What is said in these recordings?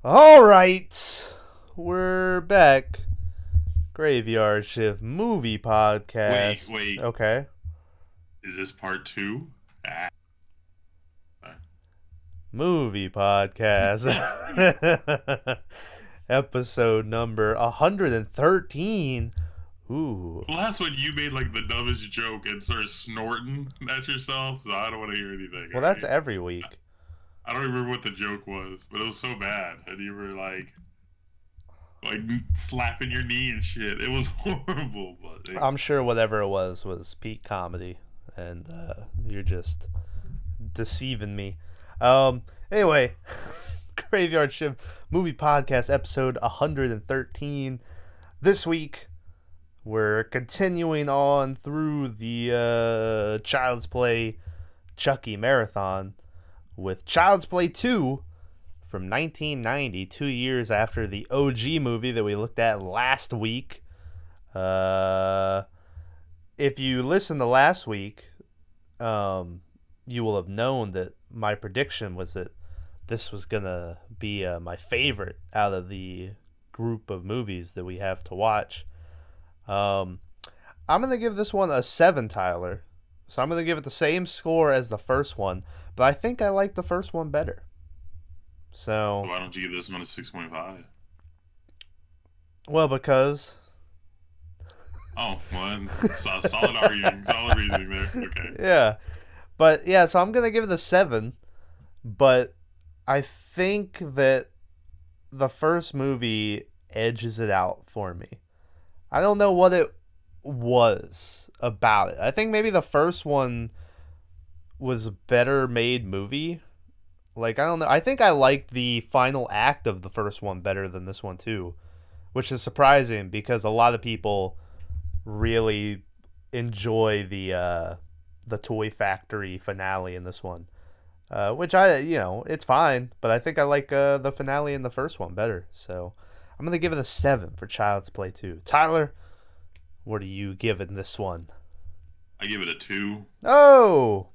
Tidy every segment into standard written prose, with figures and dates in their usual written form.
All right, we're back. Graveyard Shift movie Wait, podcast. wait. Okay, Is this part two? Ah, movie podcast. Episode number 113. Ooh. last one you made like the dumbest joke and started snorting at yourself, so I don't want to hear anything. Well, All that's right. every week. I don't remember what the joke was, but it was so bad, and you were like slapping your knee and shit. It was horrible, but I'm sure whatever it was peak comedy, and you're just deceiving me. Anyway, Graveyard Shift movie podcast episode 113. This week, we're continuing on through the Child's Play Chucky marathon with Child's Play 2 from 1990, 2 years after the OG movie that we looked at last week. Uh, if you listened to last week, you will have known that my prediction was that this was going to be my favorite out of the group of movies that we have to watch. Um, I'm going to give this one a 7, Tyler. So I'm going to give it the same score as the first one, but I think I like the first one better. So, why don't you give this one a 6.5? well, because Oh, well, solid arguing, solid reasoning there. Okay. yeah. But yeah, so I'm going to give it a 7, but I think that the first movie edges it out for me. I don't know what it was about it. I think maybe the first one was a better made movie. Like, I don't know. I think I liked the final act of the first one better than this one too, which is surprising because a lot of people really enjoy the Toy Factory finale in this one. Which it's fine, but I think I like the finale in the first one better. So I'm gonna give it a 7 for Child's Play 2. Tyler, what are you giving this one? I give it a 2. Oh,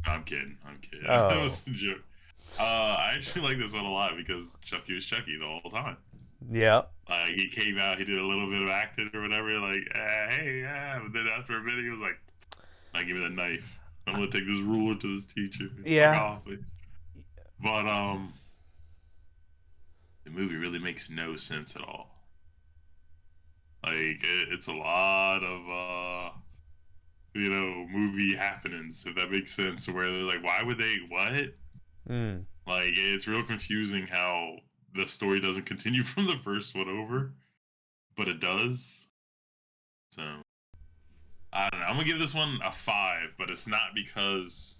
No, I'm kidding. I'm kidding. That oh, was a joke. I actually like this one a lot because Chucky was Chucky the whole time. yeah. Like he came out, he did a little bit of acting or whatever, like, hey, yeah. But then after a minute, he was like, "I give me the knife. I'm gonna take this ruler to this teacher. Fuck Yeah. off." But the movie really makes no sense at all. Like it's a lot of movie happenings, if that makes sense. Where they're like, why would they what? Mm. Like it's real confusing how the story doesn't continue from the first one over, but it does. So I don't know. I'm gonna give this one a 5, but it's not because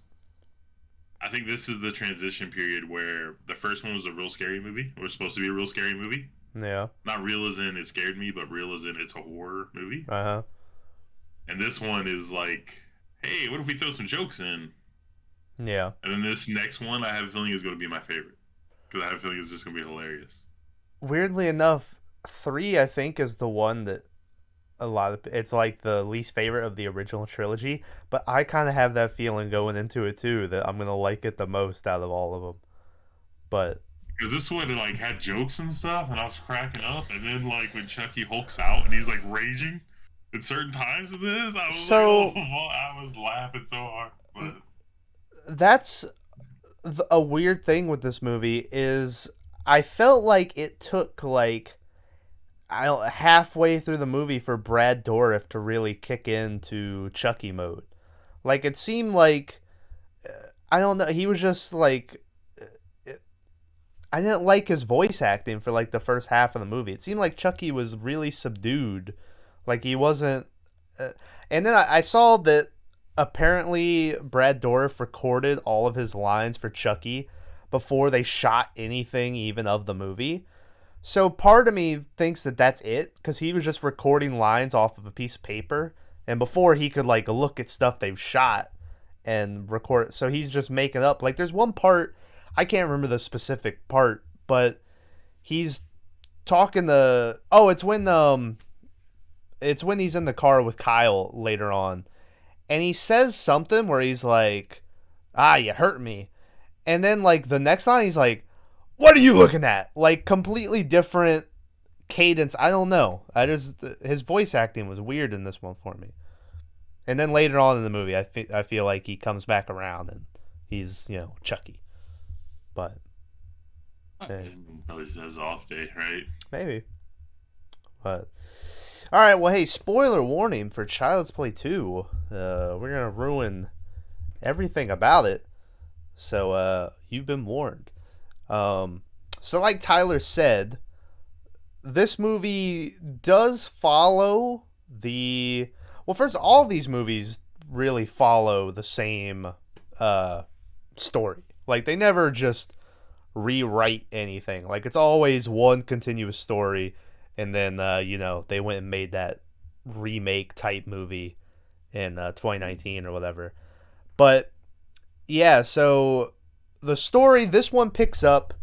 I think this is the transition period where the first one was a real scary movie. It was supposed to be a real scary movie. Yeah. Not real as in it scared me, but real as in it's a horror movie. Uh huh. And this one is like, hey, what if we throw some jokes in? Yeah. And then this next one, I have a feeling is going to be my favorite because I have a feeling it's just going to be hilarious. Weirdly enough, 3 I think is the one that a lot of it's like the least favorite of the original trilogy, but I kind of have that feeling going into it too that I'm gonna like it the most out of all of them. But Because this one like had jokes and stuff, and I was cracking up. And then like when Chucky hulks out and he's like raging at certain times of this, I was so like, oh, I was laughing so hard. But that's a weird thing with this movie is I felt like it took like I don't, halfway through the movie for Brad Dourif to really kick into Chucky mode. Like it seemed like I don't know, he was just like I didn't like his voice acting for like the first half of the movie. It seemed like Chucky was really subdued, like he wasn't. Uh, and then I saw that apparently Brad Dourif recorded all of his lines for Chucky before they shot anything even of the movie. So part of me thinks that that's it because he was just recording lines off of a piece of paper, and before he could like look at stuff they've shot and record it. So he's just making up. Like there's one part I can't remember the specific part, but he's talking to it's when he's in the car with Kyle later on, and he says something where he's like, "Ah, you hurt me," and then like the next line he's like, what are you looking at? Like, completely different cadence. I don't know. His voice acting was weird in this one for me. And then later on in the movie, I feel like he comes back around and he's, Chucky. But Probably just has off day, right? maybe. But all right, well, hey, spoiler warning for Child's Play 2. We're gonna ruin everything about it. So you've been warned. So like Tyler said, this movie does follow the first, all these movies really follow the same story. Like, they never just rewrite anything. Like, it's always one continuous story, and then they went and made that remake type movie in 2019 or whatever. But yeah, so the story, this one picks up,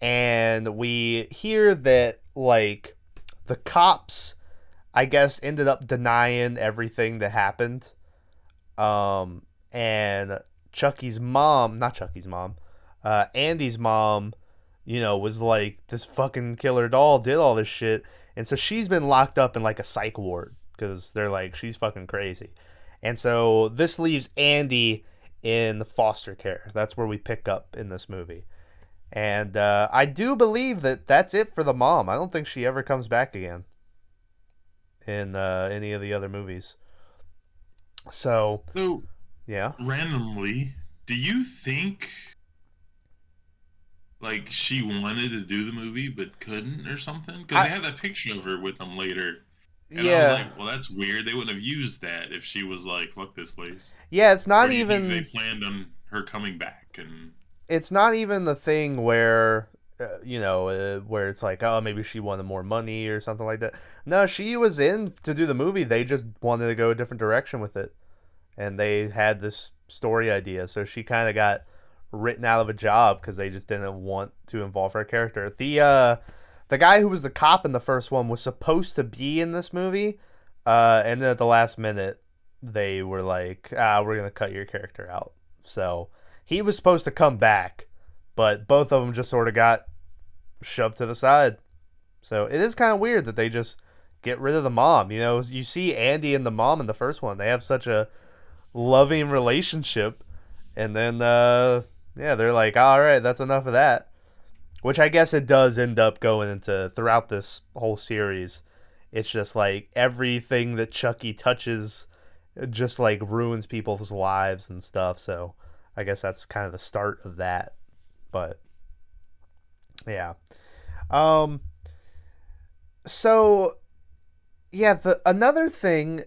and we hear that, like, the cops, I guess, ended up denying everything that happened. And Chucky's mom, not Chucky's mom, Andy's mom, was like, this fucking killer doll did all this shit. And so she's been locked up in, like, a psych ward because they're like, she's fucking crazy. And so this leaves Andy in foster care. That's where we pick up in this movie. And I do believe that that's it for the mom. I don't think she ever comes back again in any of the other movies. So yeah. Randomly, do you think like she wanted to do the movie but couldn't or something? Because they had that picture of her with them later. And I was like, well, that's weird. They wouldn't have used that if she was like, fuck this place. Yeah, it's not even... They planned on her coming back. And it's not even the thing where, where it's like, oh, maybe she wanted more money or something like that. No, she was in to do the movie. They just wanted to go a different direction with it. And they had this story idea. So she kind of got written out of a job because they just didn't want to involve her character. The guy who was the cop in the first one was supposed to be in this movie, and then at the last minute, they were like, we're going to cut your character out. So he was supposed to come back, but both of them just sort of got shoved to the side. So it is kind of weird that they just get rid of the mom. You see Andy and the mom in the first one. They have such a loving relationship, and then, they're like, all right, that's enough of that. Which I guess it does end up going into throughout this whole series. It's just like everything that Chucky touches just like ruins people's lives and stuff. So I guess that's kind of the start of that. But yeah. So yeah, another thing,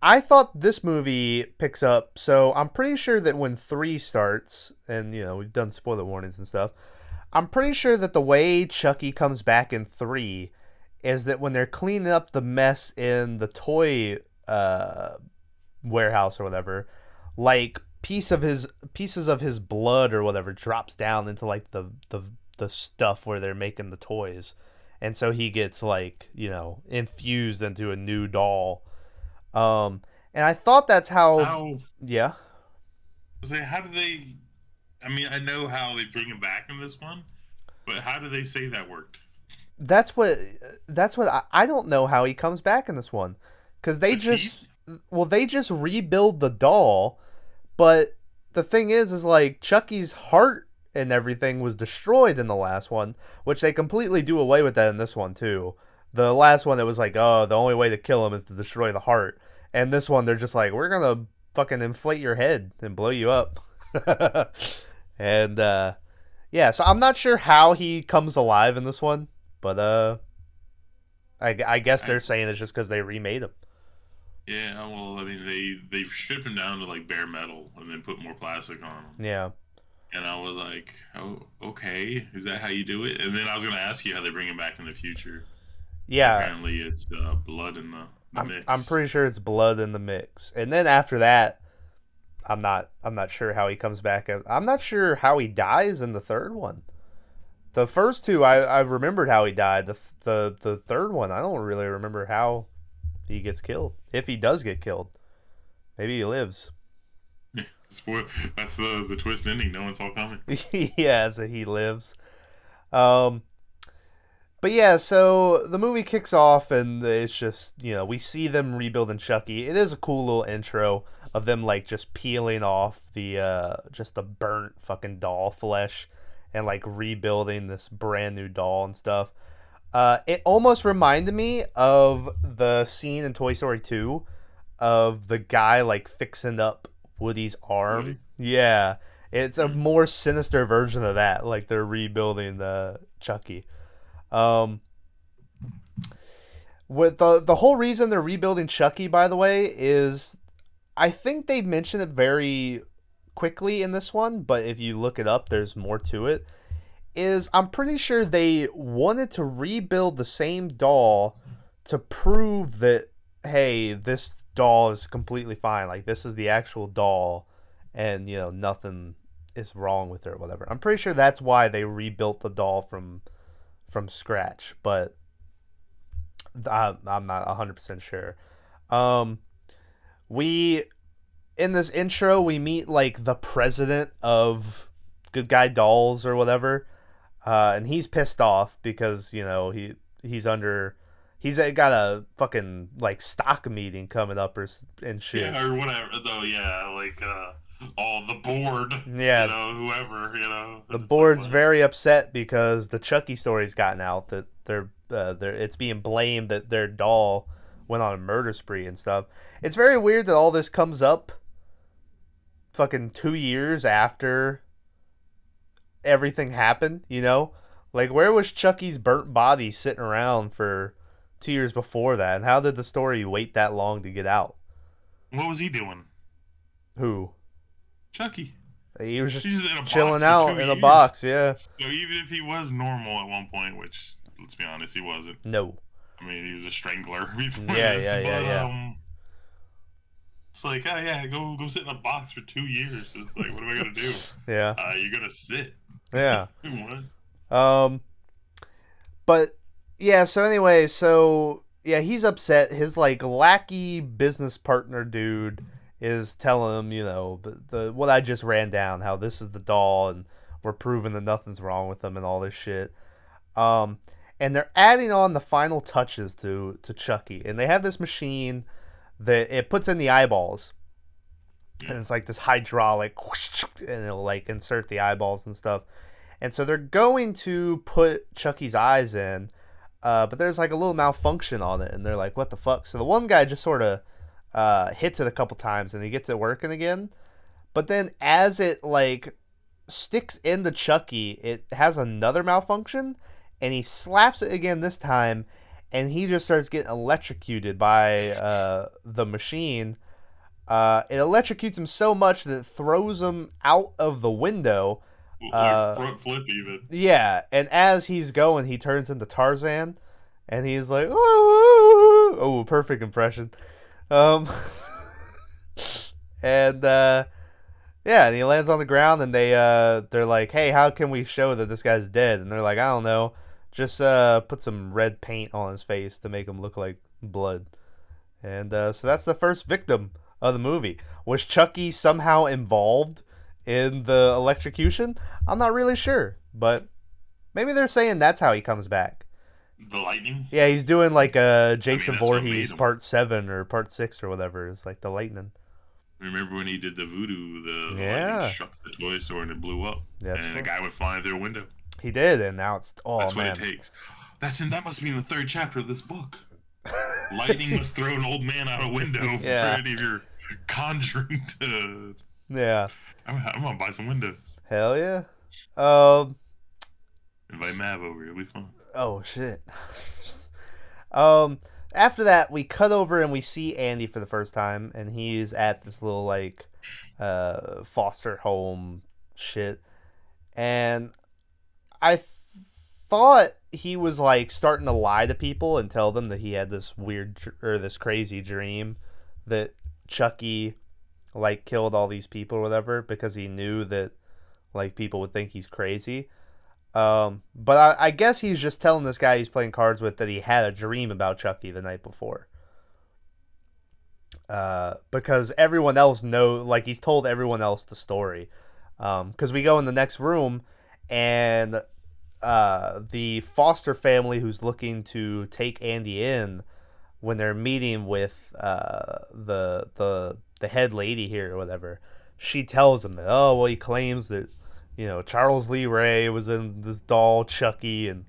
I thought this movie picks up. So I'm pretty sure that when 3 starts, and we've done spoiler warnings and stuff, I'm pretty sure that the way Chucky comes back in 3 is that when they're cleaning up the mess in the toy warehouse or whatever, like pieces of his blood or whatever drops down into like the stuff where they're making the toys, and so he gets like infused into a new doll. And I thought that's how. Yeah. How do they? I mean, I know how they bring him back in this one, but how do they say that worked? That's what I don't know how he they back in this one, because they just rebuild the doll, but the thing is like Chucky's heart and everything was destroyed in the last one, which they completely do away with that in this one too. The last one, it was like, oh, the only way to kill him is to destroy the heart, and this one they're just like, we're gonna fucking inflate your head and blow you up. And so I'm not sure how he comes alive in this one, but I guess they're saying it's just because they remade him. Yeah, well, I mean, they've stripped him down to like bare metal and then put more plastic on him. Yeah. And I was like, oh, okay, is that how you do it? And then I was gonna ask you how they bring him back in the future. Yeah. Apparently, it's blood in the mix. I'm pretty sure it's blood in the mix, and then after that, I'm not sure how he comes back. I'm not sure how he dies in the third one. The first 2, I remembered how he died. The third one, I don't really remember how he gets killed. If he does get killed, maybe he lives. Spoil. That's the twist ending. No one saw coming. Yeah, so he lives. Um, but yeah, so the movie kicks off, and it's just, we see them rebuilding Chucky. It is a cool little intro of them like just peeling off the burnt fucking doll flesh and like rebuilding this brand new doll and stuff. It almost reminded me of the scene in Toy Story 2 of the guy like fixing up Woody's arm. Woody. Yeah, it's a more sinister version of that. Like they're rebuilding the Chucky. Um, with the whole reason they're rebuilding Chucky, by the way, is I think they mention it very quickly in this one, but if you look it up, there's more to it. Is I'm pretty sure they wanted to rebuild the same doll to prove that, hey, this doll is completely fine. Like this is the actual doll, and nothing is wrong with her or whatever. I'm pretty sure that's why they rebuilt the doll from scratch, but I'm not 100% sure. We in this intro we meet like the president of Good Guy Dolls or whatever. And he's pissed off because he's got a fucking like stock meeting coming up and shit. Yeah, or whatever. Though, yeah, like all the board. Yeah, whoever. The board's like, very upset because the Chucky story's gotten out that it's being blamed that their doll went on a murder spree and stuff. It's very weird that all this comes up fucking 2 years after everything happened, like where was Chucky's burnt body sitting around for 2 years before that, and how did the story wait that long to get out? What was he doing? Who? Chucky. He was just chilling out in a box. Yeah. So even if he was normal at one point, which let's be honest, he wasn't. No. I mean, he was a strangler before yeah, this, yeah. It's like, oh yeah, go sit in a box for 2 years. It's like, what am I gonna do? Yeah. You're gonna sit. Yeah. What? But yeah. So anyway, he's upset. His like lackey business partner dude is telling him, the what I just ran down, how this is the doll, and we're proving that nothing's wrong with him and all this shit. And they're adding on the final touches to Chucky, and they have this machine that it puts in the eyeballs, and it's like this hydraulic, and it'll like insert the eyeballs and stuff. And so they're going to put Chucky's eyes in, but there's like a little malfunction on it, and they're like, what the fuck? So the one guy just sort of hits it a couple times, and he gets it working again. But then as it like sticks into Chucky, it has another malfunction, and he slaps it again this time, and he just starts getting electrocuted by the machine. It electrocutes him so much that it throws him out of the window. Like front flip even. Yeah, and as he's going, he turns into Tarzan, and he's like, oh, perfect impression. And and he lands on the ground, and they're like, hey, how can we show that this guy's dead? And they're like, I don't know, just put some red paint on his face to make him look like blood. And so that's the first victim of the movie. Was Chucky somehow involved in the electrocution? I'm not really sure, but maybe they're saying that's how he comes back. The lightning? Yeah, he's doing like a Jason Voorhees part 7 or part 6 or whatever. It's like the lightning. Remember when he did the voodoo, the yeah, struck the toy store and it blew up, that's and cool. the guy went flying through a window. He did, and now it's that's what it takes. That must be in the 3rd chapter of this book. Lightning must throw an old man out a window for any of your conjuring to. Yeah. I'm gonna buy some windows. Hell yeah. Invite Mav over. It'll be fun. Oh shit. After that, we cut over and we see Andy for the first time, and he's at this little like foster home shit, and I thought he was like starting to lie to people and tell them that he had this weird or this crazy dream that Chucky like killed all these people or whatever, because he knew that like people would think he's crazy. But I guess he's just telling this guy he's playing cards with that he had a dream about Chucky the night before. Because everyone else like he's told everyone else the story. Because we go in the next room, and the foster family who's looking to take Andy in, when they're meeting with the head lady here or whatever, she tells him that, oh well, he claims that, you know, Charles Lee Ray was in this doll Chucky and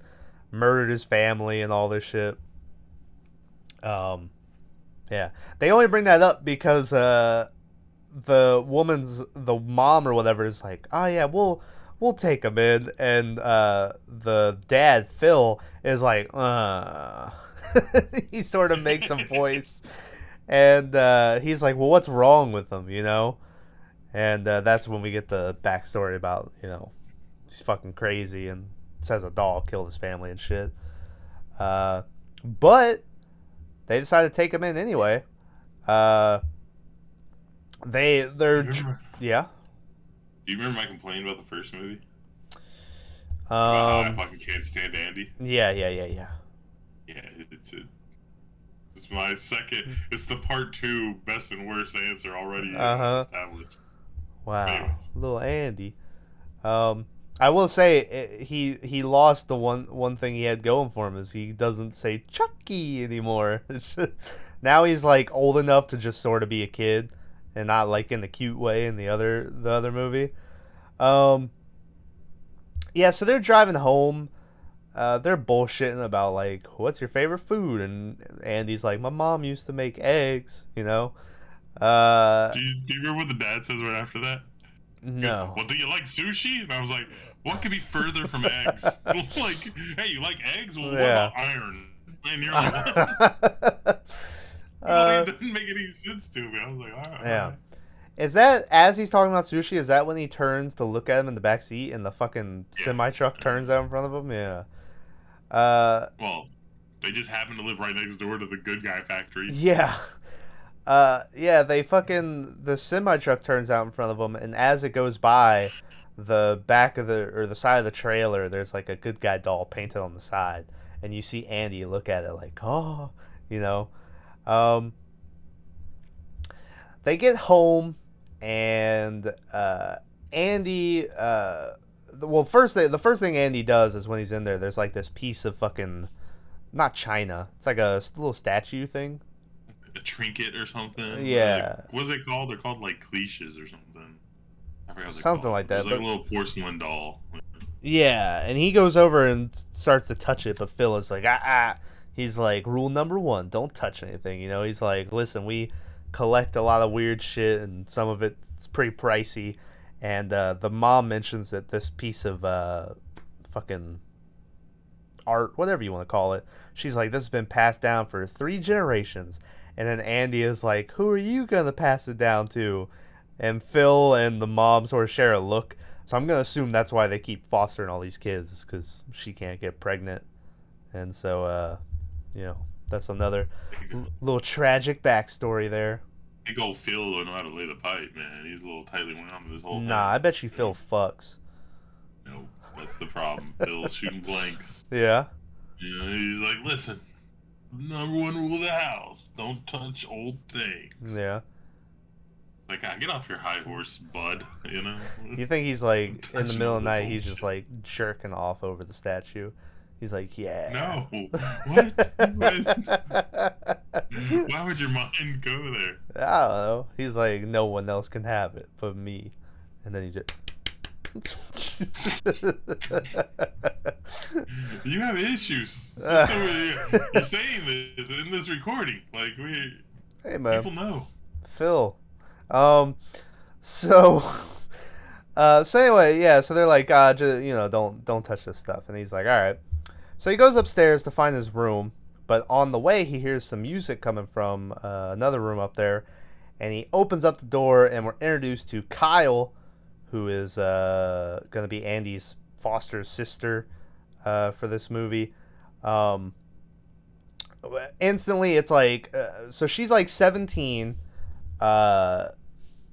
murdered his family and all this shit. Yeah, they only bring that up because the mom or whatever is like, oh yeah, we'll take him in, and the dad Phil is like, he sort of makes a voice, and he's like, well, what's wrong with him, you know? And that's when we get the backstory about, you know, he's fucking crazy and says a doll killed his family and shit. But they decided to take him in anyway. They're yeah. Do you remember my complaint about the first movie? About how I Um. fucking can't stand Andy. Yeah. Yeah, it's my second. It's the part 2 best and worst answer already established. Wow. Anyways. Little Andy. I will say he lost the one thing he had going for him is he doesn't say Chucky anymore. Now he's like old enough to just sort of be a kid and not like in the cute way in the other movie. Yeah, so they're driving home. They're bullshitting about like, what's your favorite food? And Andy's like, my mom used to make eggs, you know. Do you remember what the dad says right after that? No. Well, do you like sushi? And I was like, what could be further from eggs? Like, hey, you like eggs? Well, what about iron? And you're like, what? It didn't make any sense to me. I was like, all right. Yeah. Is that, as he's talking about sushi, is that when he turns to look at him in the back seat and the fucking semi-truck turns out in front of him? Yeah. Well, they just happen to live right next door to the good guy factory. Yeah. Yeah, the semi-truck turns out in front of them, and as it goes by, the back of the side of the trailer, there's like a good guy doll painted on the side, and you see Andy look at it like, oh, you know. They get home, and Andy, well, the first thing Andy does is when he's in there, there's like this piece of fucking, not china, it's like a little statue thing. A trinket or something. Yeah. Like, what's it called? They're called like cliches or something. I forgot Something like that. It's like a little porcelain doll. Yeah, and he goes over and starts to touch it, but Phil is like, He's like, rule number 1, don't touch anything. You know, he's like, listen, we collect a lot of weird shit, and some of it's pretty pricey. And the mom mentions that this piece of fucking art, whatever you want to call it, she's like, this has been passed down for 3 generations. And then Andy is like, who are you going to pass it down to? And Phil and the mom sort of share a look. So I'm going to assume that's why they keep fostering all these kids, because she can't get pregnant. And so, you know, that's another little tragic backstory there. I think old Phil don't know how to lay the pipe, man. He's a little tightly wound with this whole thing. Nah, I bet you Phil fucks. No, that's the problem. Phil's shooting blanks. Yeah? You know, he's like, listen, number 1 rule of the house, don't touch old things. Yeah. Like, get off your high horse, bud, you know? You think he's like, in the middle of the night, he's just like jerking off over the statue? He's like, yeah. No. What? Why would your mind go there? I don't know. He's like, no one else can have it but me. And then he just... You have issues. You're saying this in this recording. Like, hey, man. People know. Phil. So anyway, yeah, so they're like, just, you know, don't touch this stuff. And he's like, all right. So he goes upstairs to find his room, but on the way he hears some music coming from another room up there, and he opens up the door, and we're introduced to Kyle, who is going to be Andy's foster sister for this movie. Instantly, it's like, so she's like 17.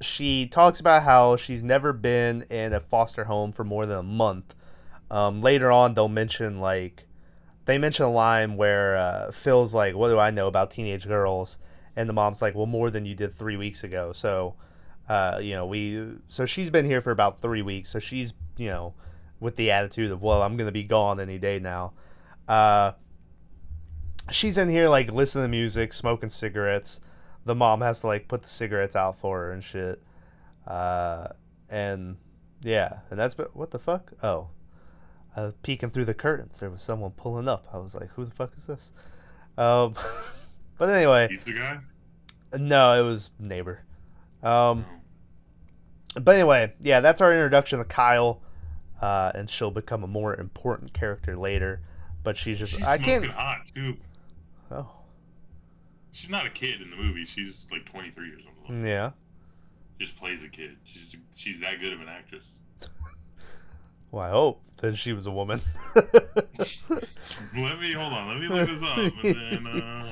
She talks about how she's never been in a foster home for more than a month. Later on, they mention a line where Phil's like, what do I know about teenage girls? And the mom's like, well, more than you did 3 weeks ago. So, you know, so she's been here for about 3 weeks. So she's, you know, with the attitude of, well, I'm gonna be gone any day now. She's in here like listening to music, smoking cigarettes. The mom has to like put the cigarettes out for her and shit. And yeah, and that's what the fuck? Oh, I was peeking through the curtains. There was someone pulling up. I was like, who the fuck is this? But anyway, Pizza guy? no, it was neighbor. But anyway, yeah, that's our introduction to Kyle, and she'll become a more important character later. But she's just She's I smoking can't. hot too. Oh, She's not a kid in the movie. She's like 23 or something. yeah. Just plays a kid. She's that good of an actress. Well, I hope that she was a woman. Let me look this up. And then,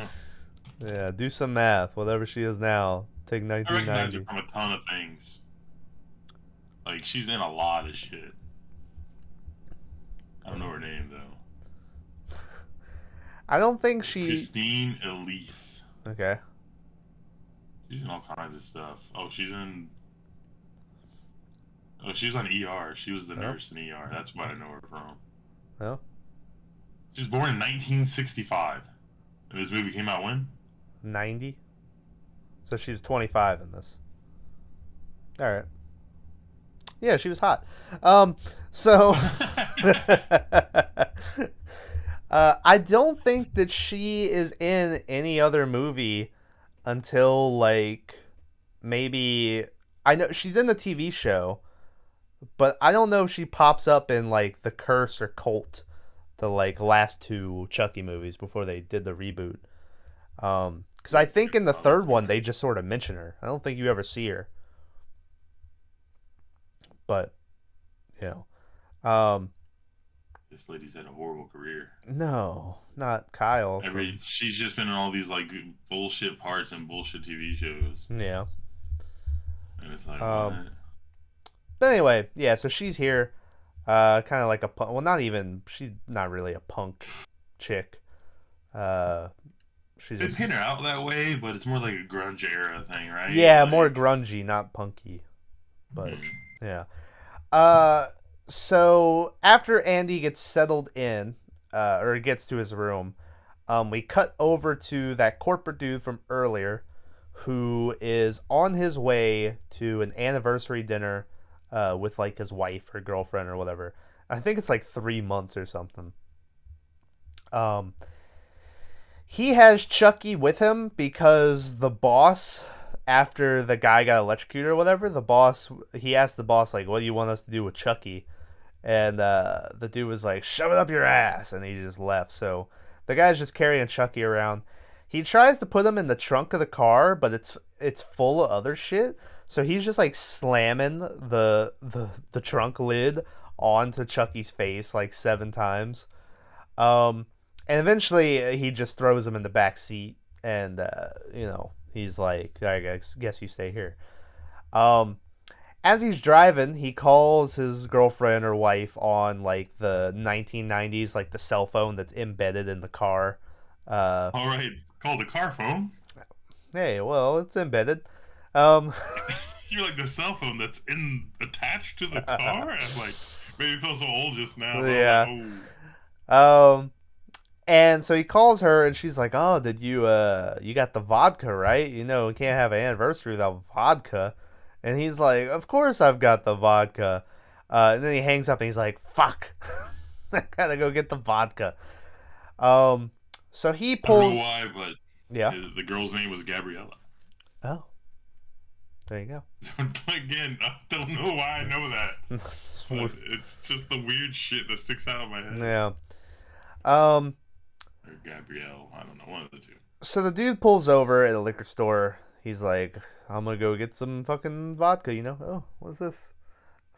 Yeah, do some math. Whatever she is now, take I recognize 1990. her from a ton of things. Like, she's in a lot of shit. I don't know her name though. I don't think she. Christine Elise. Okay. She's in all kinds of stuff. Oh, she's on ER. She was the nurse in ER. That's what I know her from. Oh. She was born in 1965. And this movie came out when? 90. So she was 25 in this. All right. Yeah, she was hot. So I don't think that she is in any other movie until like maybe I know she's in the TV show, but I don't know if she pops up in like The Curse or Cult, the like last two Chucky movies before they did the reboot. Because I think in the third one they just sort of mention her. I don't think you ever see her. But, you know, This lady's had a horrible career. no, not Kyle. She's just been in all these like bullshit parts and bullshit TV shows. Yeah. And it's like, Um, what? But anyway, yeah. So she's here, kind of like a punk. Well, not even. She's not really a punk chick. She's They just paint her out that way, but it's more like a grunge era thing, right? yeah, Like, more grungy, not punky. But mm. yeah. So after Andy gets settled in, or gets to his room, we cut over to that corporate dude from earlier, who is on his way to an anniversary dinner, with like his wife or girlfriend or whatever. I think it's like 3 months or something. He has Chucky with him because the boss, after the guy got electrocuted or whatever, he asked the boss, like, what do you want us to do with Chucky? And the dude was like, shove it up your ass, and he just left. So the guy's just carrying Chucky around. He tries to put him in the trunk of the car, but it's full of other shit. So he's just like slamming the trunk lid onto Chucky's face like 7 times. And eventually he just throws him in the back seat, and he's like, I guess you stay here. As he's driving, he calls his girlfriend or wife on like the 1990s, like the cell phone that's embedded in the car. All right, it's called a car phone. Hey, well, it's embedded. You're like the cell phone that's attached to the car. I'm like, maybe it feels so old just now. Yeah. Like, oh. And so he calls her, and she's like, "Oh, did you got the vodka, right? You know, we can't have an anniversary without vodka." And he's like, "Of course I've got the vodka." And then he hangs up, and he's like, "Fuck, I gotta go get the vodka." So he pulls. I don't know why, but yeah, the girl's name was Gabriella. Oh, there you go. Again, I don't know why I know that. But it's just the weird shit that sticks out in my head. Yeah. Or Gabrielle, I don't know, one of the two. So the dude pulls over at a liquor store. He's like, I'm gonna go get some fucking vodka, you know? Oh, what's this?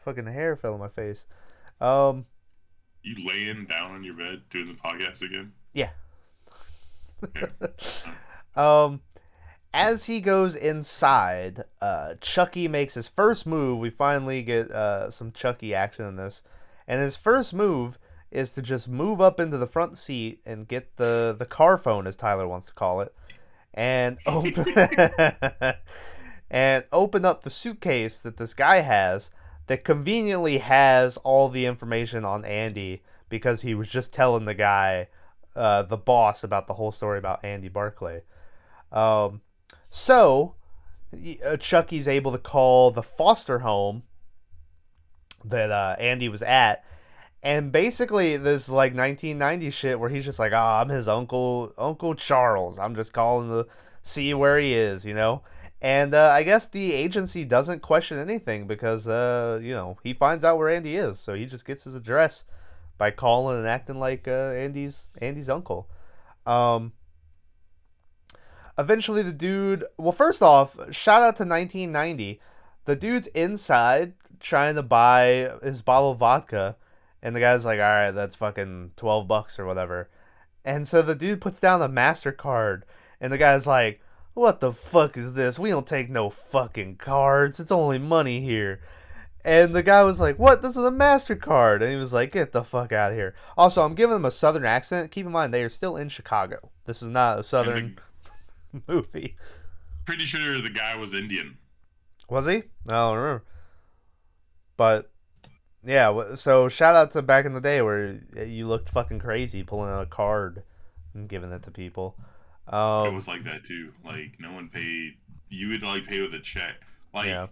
Fucking hair fell on my face. You laying down on your bed doing the podcast again? Yeah. Yeah. As he goes inside, Chucky makes his first move. We finally get some Chucky action in this. And his first move is to just move up into the front seat and get the car phone, as Tyler wants to call it, and open and open up the suitcase that this guy has that conveniently has all the information on Andy because he was just telling the guy, the boss, about the whole story about Andy Barclay. Um, so Chucky's able to call the foster home that Andy was at, and basically this like 1990s shit where he's just like, "Ah, I'm his Uncle Charles. I'm just calling to see where he is," you know. And I guess the agency doesn't question anything because he finds out where Andy is, so he just gets his address by calling and acting like Andy's uncle. Um, Eventually the dude, well, first off, shout out to 1990. The dude's inside trying to buy his bottle of vodka, and the guy's like, all right, that's fucking $12 or whatever. And so the dude puts down a MasterCard, and the guy's like, what the fuck is this? We don't take no fucking cards. It's only money here. And the guy was like, what? This is a MasterCard. And he was like, get the fuck out of here. Also, I'm giving him a southern accent. Keep in mind, they are still in Chicago. This is not a southern movie. Pretty sure the guy was Indian. Was he? I don't remember. But yeah, so shout out to back in the day where you looked fucking crazy pulling out a card and giving it to people. It was like that too. Like no one paid. You would like pay with a check. Like yeah.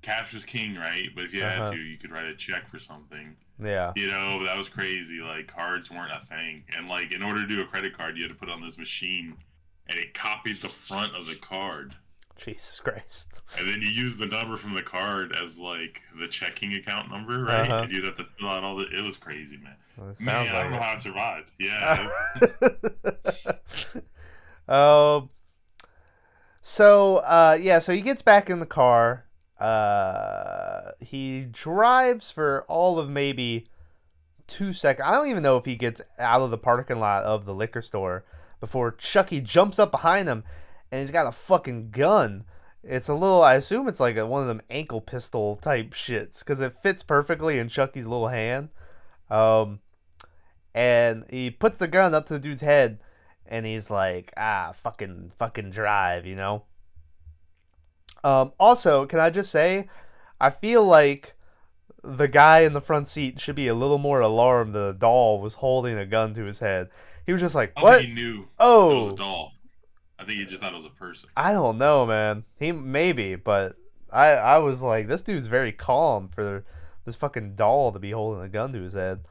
Cash was king, right? But if you had to, you could write a check for something. Yeah. You know, but that was crazy. Like cards weren't a thing, and like in order to do a credit card, you had to put it on this machine, and it copied the front of the card. Jesus Christ. And then you use the number from the card as like the checking account number, right? And you'd have to fill out all the. It was crazy, man. Well, Man, I don't know how it survived. Yeah. So he gets back in the car. He drives for all of maybe 2 seconds. I don't even know if he gets out of the parking lot of the liquor store before Chucky jumps up behind him, and he's got a fucking gun. It's a little, I assume it's like one of them ankle pistol type shits, because it fits perfectly in Chucky's little hand. And he puts the gun up to the dude's head, and he's like, fucking drive, you know? Also, can I just say, I feel like the guy in the front seat should be a little more alarmed that a doll was holding a gun to his head. He was just like, what? I don't think he knew it was a doll. I think he just thought it was a person. I don't know, man. He maybe, but I was like, this dude's very calm for this fucking doll to be holding a gun to his head.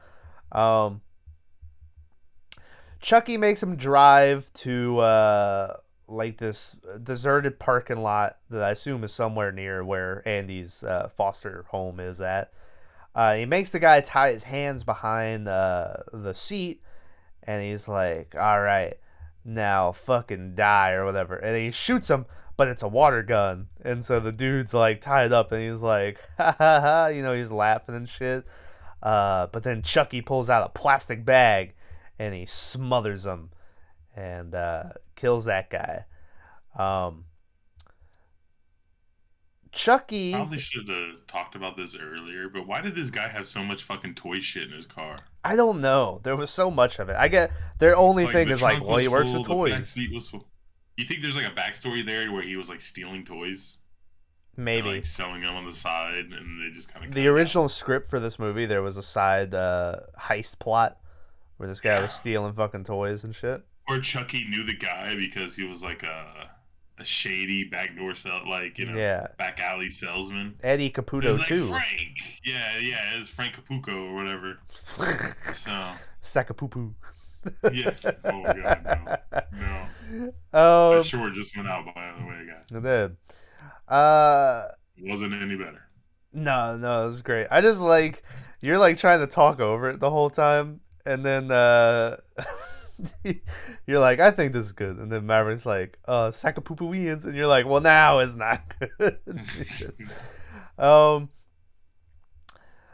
Chucky makes him drive to like this deserted parking lot that I assume is somewhere near where Andy's foster home is at. He makes the guy tie his hands behind the seat, and he's like, all right, now fucking die or whatever. And he shoots him, but it's a water gun. And so the dude's like tied up, and he's like, ha ha ha, you know, he's laughing and shit. But then Chucky pulls out a plastic bag, and he smothers him and kills that guy. Chucky Probably should have talked about this earlier, but why did this guy have so much fucking toy shit in his car? I don't know. There was so much of it. I get their only thing is like, well, he works with toys. The back seat was full. You think there's like a backstory there where he was like stealing toys? Maybe. And, like selling them on the side, and they just kind of. The original script for this movie, there was a side heist plot where this guy was stealing fucking toys and shit. Or Chucky knew the guy because he was like a shady backdoor back alley salesman. Eddie Caputo like, too. Frank, yeah, it's Frank Capuco or whatever. So Sacapupu. Yeah. Oh my god, no. That short just went out, by the way, guys. It did. It wasn't any better. No, it was great. I just like you're like trying to talk over it the whole time, and then you're like, I think this is good, and then Maverick's like, Sacapupuians, and you're like, well, now it's not good.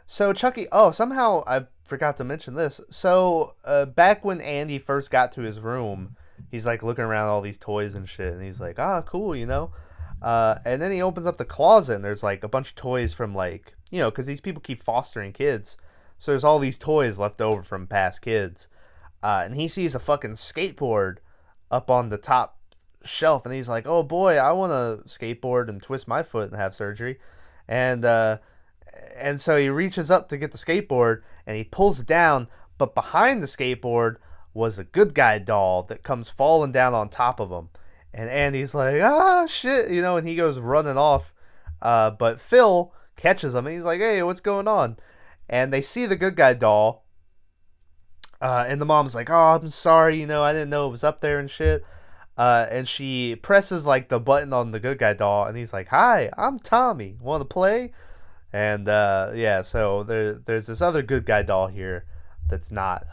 So Chucky, somehow I forgot to mention this. So back when Andy first got to his room, he's like looking around all these toys and shit, and he's like, cool, you know. And then he opens up the closet, and there's like a bunch of toys from like, you know, because these people keep fostering kids, so there's all these toys left over from past kids. And he sees a fucking skateboard up on the top shelf, and he's like, oh boy, I want to skateboard and twist my foot and have surgery. And And so he reaches up to get the skateboard and he pulls it down, but behind the skateboard was a good guy doll that comes falling down on top of him. And Andy's like, ah, shit, and he goes running off. But Phil catches him and he's like, hey, what's going on? And they see the good guy doll. And the mom's like, oh, I'm sorry, I didn't know it was up there and shit. And she presses like the button on the good guy doll and he's like, hi, I'm Tommy. Want to play? And so there's this other good guy doll here that's not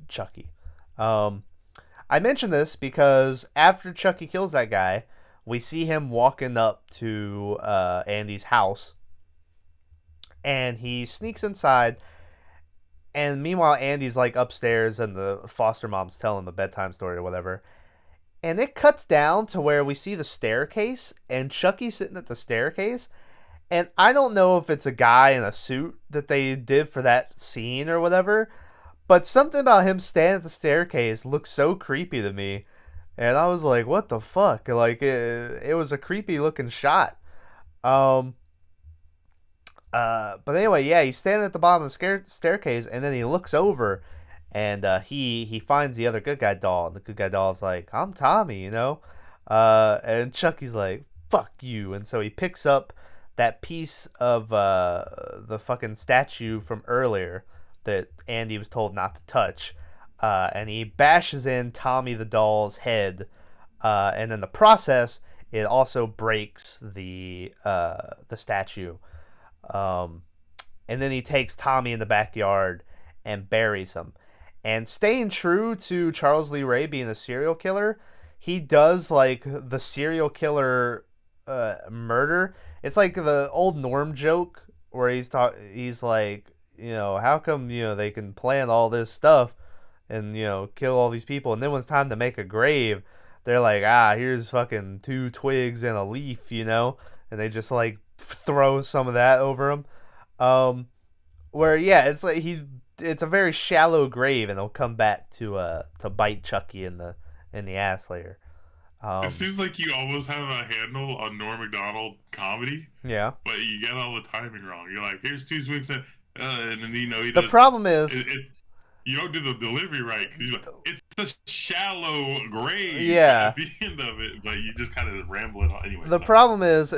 Chucky. I mention this because after Chucky kills that guy, we see him walking up to Andy's house. And he sneaks inside. And meanwhile, Andy's like upstairs and the foster mom's telling him a bedtime story or whatever. And it cuts down to where we see the staircase and Chucky's sitting at the staircase. And I don't know if it's a guy in a suit that they did for that scene or whatever, but something about him standing at the staircase looks so creepy to me. And I was like, what the fuck? Like, it was a creepy looking shot. But anyway, yeah, he's standing at the bottom of the staircase, and then he looks over, and he finds the other good guy doll, and the good guy doll's like, I'm Tommy, and Chucky's like, fuck you, and so he picks up that piece of the fucking statue from earlier that Andy was told not to touch, and he bashes in Tommy the doll's head, and in the process, it also breaks the statue. And then he takes Tommy in the backyard and buries him. And staying true to Charles Lee Ray being a serial killer, he does like the serial killer murder. It's like the old Norm joke where he's like, how come they can plan all this stuff and kill all these people, and then when it's time to make a grave, they're like, here's fucking 2 twigs and a leaf, and they just like throw some of that over him. Where it's like it's a very shallow grave, and he'll come back to bite Chucky in the ass later. It seems like you almost have a handle on Norm Macdonald comedy. Yeah, but you get all the timing wrong. You're like, here's 2 twigs, and then he the does, problem is you don't do the delivery right. Like, it's a shallow grave at the end of it, but you just kind of ramble it on anyway. The problem is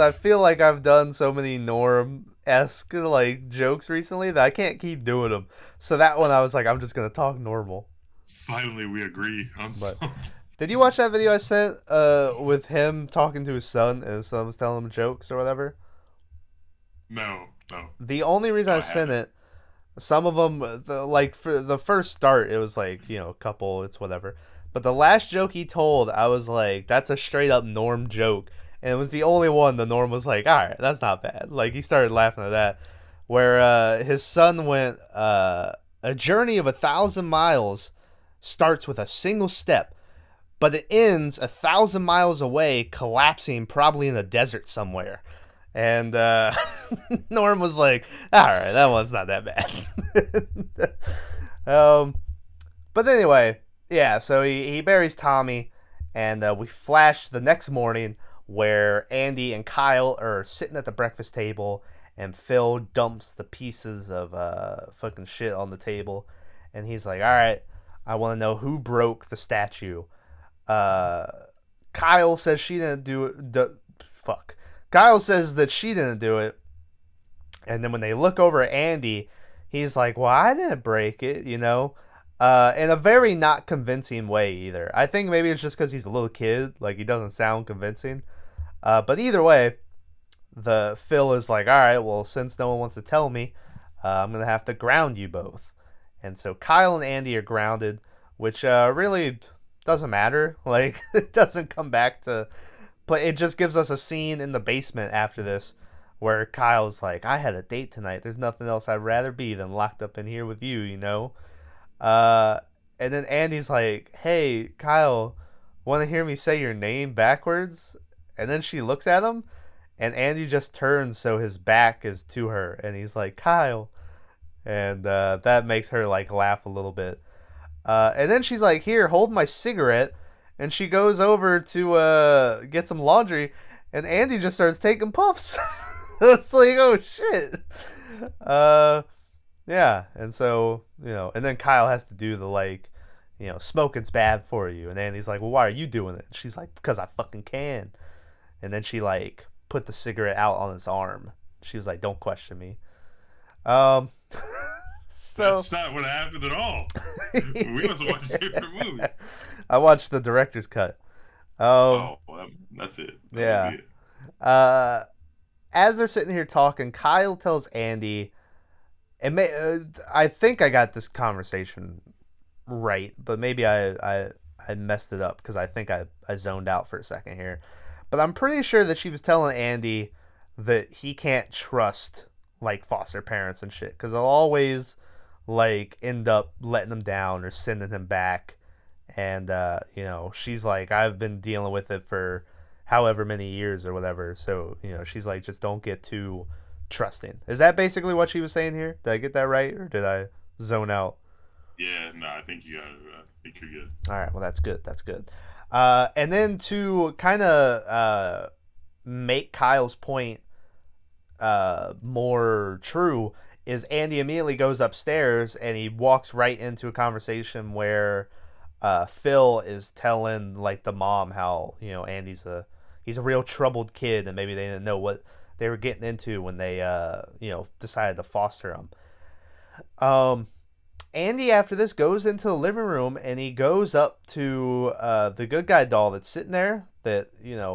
I feel like I've done so many Norm-esque like jokes recently that I can't keep doing them. So that one I was like, I'm just gonna talk normal. Finally, we agree on something. Did you watch that video I sent with him talking to his son and his son was telling him jokes or whatever? No. The only reason I sent it, some of them, like for the first start, it was like, a couple, it's whatever. But the last joke he told, I was like, that's a straight up Norm joke. And it was the only one the Norm was like, all right, that's not bad. Like, he started laughing at that. Where his son went, a journey of 1,000 miles starts with a single step, but it ends 1,000 miles away, collapsing probably in a desert somewhere. And Norm was like, all right, that one's not that bad. But anyway, yeah, so he buries Tommy, and we flash the next morning where Andy and Kyle are sitting at the breakfast table, and Phil dumps the pieces of fucking shit on the table, and he's like, all right, I want to know who broke the statue. Kyle says she didn't do it. Kyle says that she didn't do it. And then when they look over at Andy, he's like, well, I didn't break it, in a very not convincing way either. I think maybe it's just because he's a little kid. Like, he doesn't sound convincing. But either way, the Phil is like, all right, well, since no one wants to tell me, I'm going to have to ground you both. And so Kyle and Andy are grounded, which really doesn't matter. Like, it doesn't come back to... But it just gives us a scene in the basement after this where Kyle's like, I had a date tonight. There's nothing else I'd rather be than locked up in here with you, And then Andy's like, hey, Kyle, want to hear me say your name backwards? And then she looks at him, and Andy just turns so his back is to her. And he's like, Kyle. And that makes her, like, laugh a little bit. And then she's like, here, hold my cigarette. And she goes over to get some laundry, and Andy just starts taking puffs. It's like, oh shit. Yeah, and so, and then Kyle has to do the like, smoking's bad for you, and Andy's like, well, why are you doing it? And she's like, because I fucking can. And then she like put the cigarette out on his arm. She was like, don't question me. Um, so That's not what happened at all. We must watch a different movie. I watched the director's cut. Well, that's it. Yeah. It. As they're sitting here talking, Kyle tells Andy, I think I got this conversation right, but maybe I messed it up because I think I zoned out for a second here. But I'm pretty sure that she was telling Andy that he can't trust like foster parents and shit because they'll always like end up letting him down or sending him back. And she's like, I've been dealing with it for however many years or whatever. So she's like, just don't get too trusting. Is that basically what she was saying here? Did I get that right, or did I zone out? Yeah, no, I think you got it. I think you're good. All right, well, that's good. That's good. And then to kind of make Kyle's point more true is Andy immediately goes upstairs and he walks right into a conversation where Phil is telling like the mom how Andy's he's a real troubled kid and maybe they didn't know what they were getting into when they decided to foster him. Andy after this goes into the living room and he goes up to the good guy doll that's sitting there that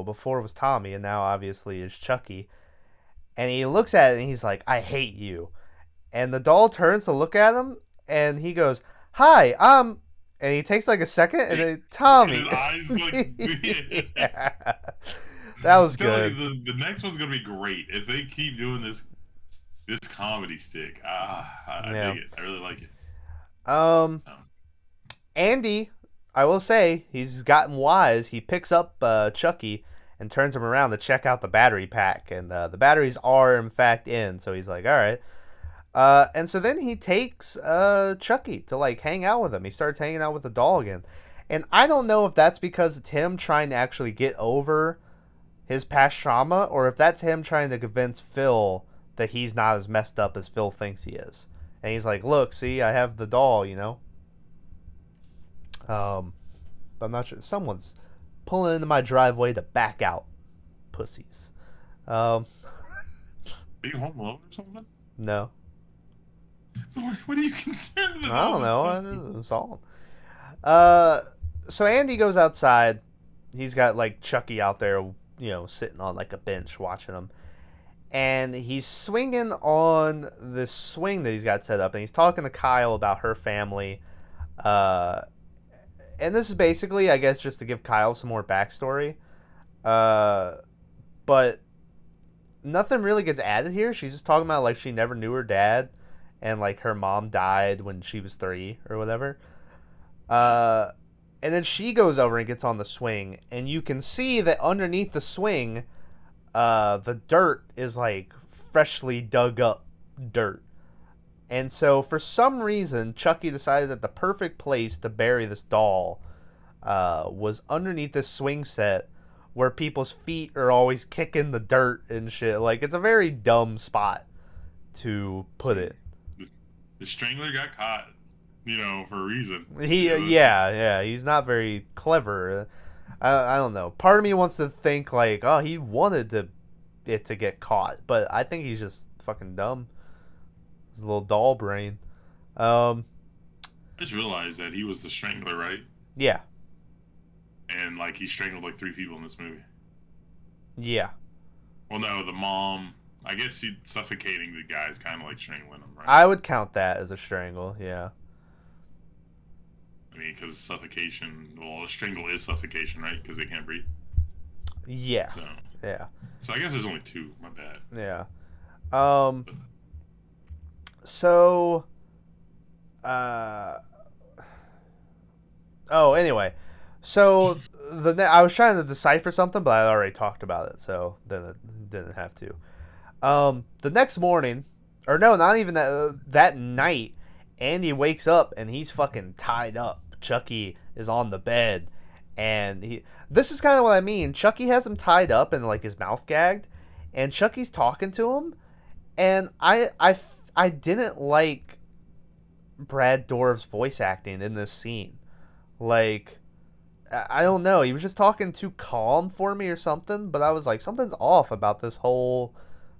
before was Tommy and now obviously is Chucky, and he looks at it and he's like, I hate you. And the doll turns to look at him and he goes, hi, and he takes like a second and then Tommy. And his eyes like, yeah. That was good. The next one's gonna be great if they keep doing this comedy stick. I dig it. I really like it. Andy, I will say, he's gotten wise. He picks up Chucky and turns him around to check out the battery pack, and the batteries are in fact in. So he's like, all right. And so then he takes Chucky to like hang out with him. He starts hanging out with the doll again, and I don't know if that's because it's him trying to actually get over his past trauma, or if that's him trying to convince Phil that he's not as messed up as Phil thinks he is. And he's like, look, see, I have the doll, But I'm not sure. Someone's pulling into my driveway to back out. Pussies. Are you home alone or something? No. What are you concerned with? I don't know. It's all. So Andy goes outside. He's got like Chucky out there, sitting on like a bench watching him. And he's swinging on this swing that he's got set up, and he's talking to Kyle about her family. And this is basically, I guess, just to give Kyle some more backstory. But nothing really gets added here. She's just talking about like she never knew her dad, and like her mom died when she was 3 or whatever. And then she goes over and gets on the swing, and you can see that underneath the swing, the dirt is like freshly dug up dirt. And so for some reason, Chucky decided that the perfect place to bury this doll was underneath this swing set where people's feet are always kicking the dirt and shit. Like, it's a very dumb spot to put it. The strangler got caught, for a reason. He's not very clever. I don't know. Part of me wants to think like, oh, he wanted it to get caught, but I think he's just fucking dumb. His little doll brain. I just realized that he was the strangler, right? Yeah. And like he strangled like 3 people in this movie. Yeah. Well, no, the mom. I guess suffocating the guy is kind of like strangling him, right? I would count that as a strangle. Yeah. I mean, because suffocation. Well, a strangle is suffocation, right? Because they can't breathe. Yeah. So. Yeah. So I guess there's only 2. My bad. Yeah. So. Anyway. So I was trying to decipher something, but I already talked about it, so then it didn't have to. The next morning, or no, not even that night, Andy wakes up and he's fucking tied up. Chucky is on the bed, and this is kind of what I mean. Chucky has him tied up and like his mouth gagged, and Chucky's talking to him, and I didn't like Brad Dourif's voice acting in this scene. Like, I don't know, he was just talking too calm for me or something, but I was like, something's off about this whole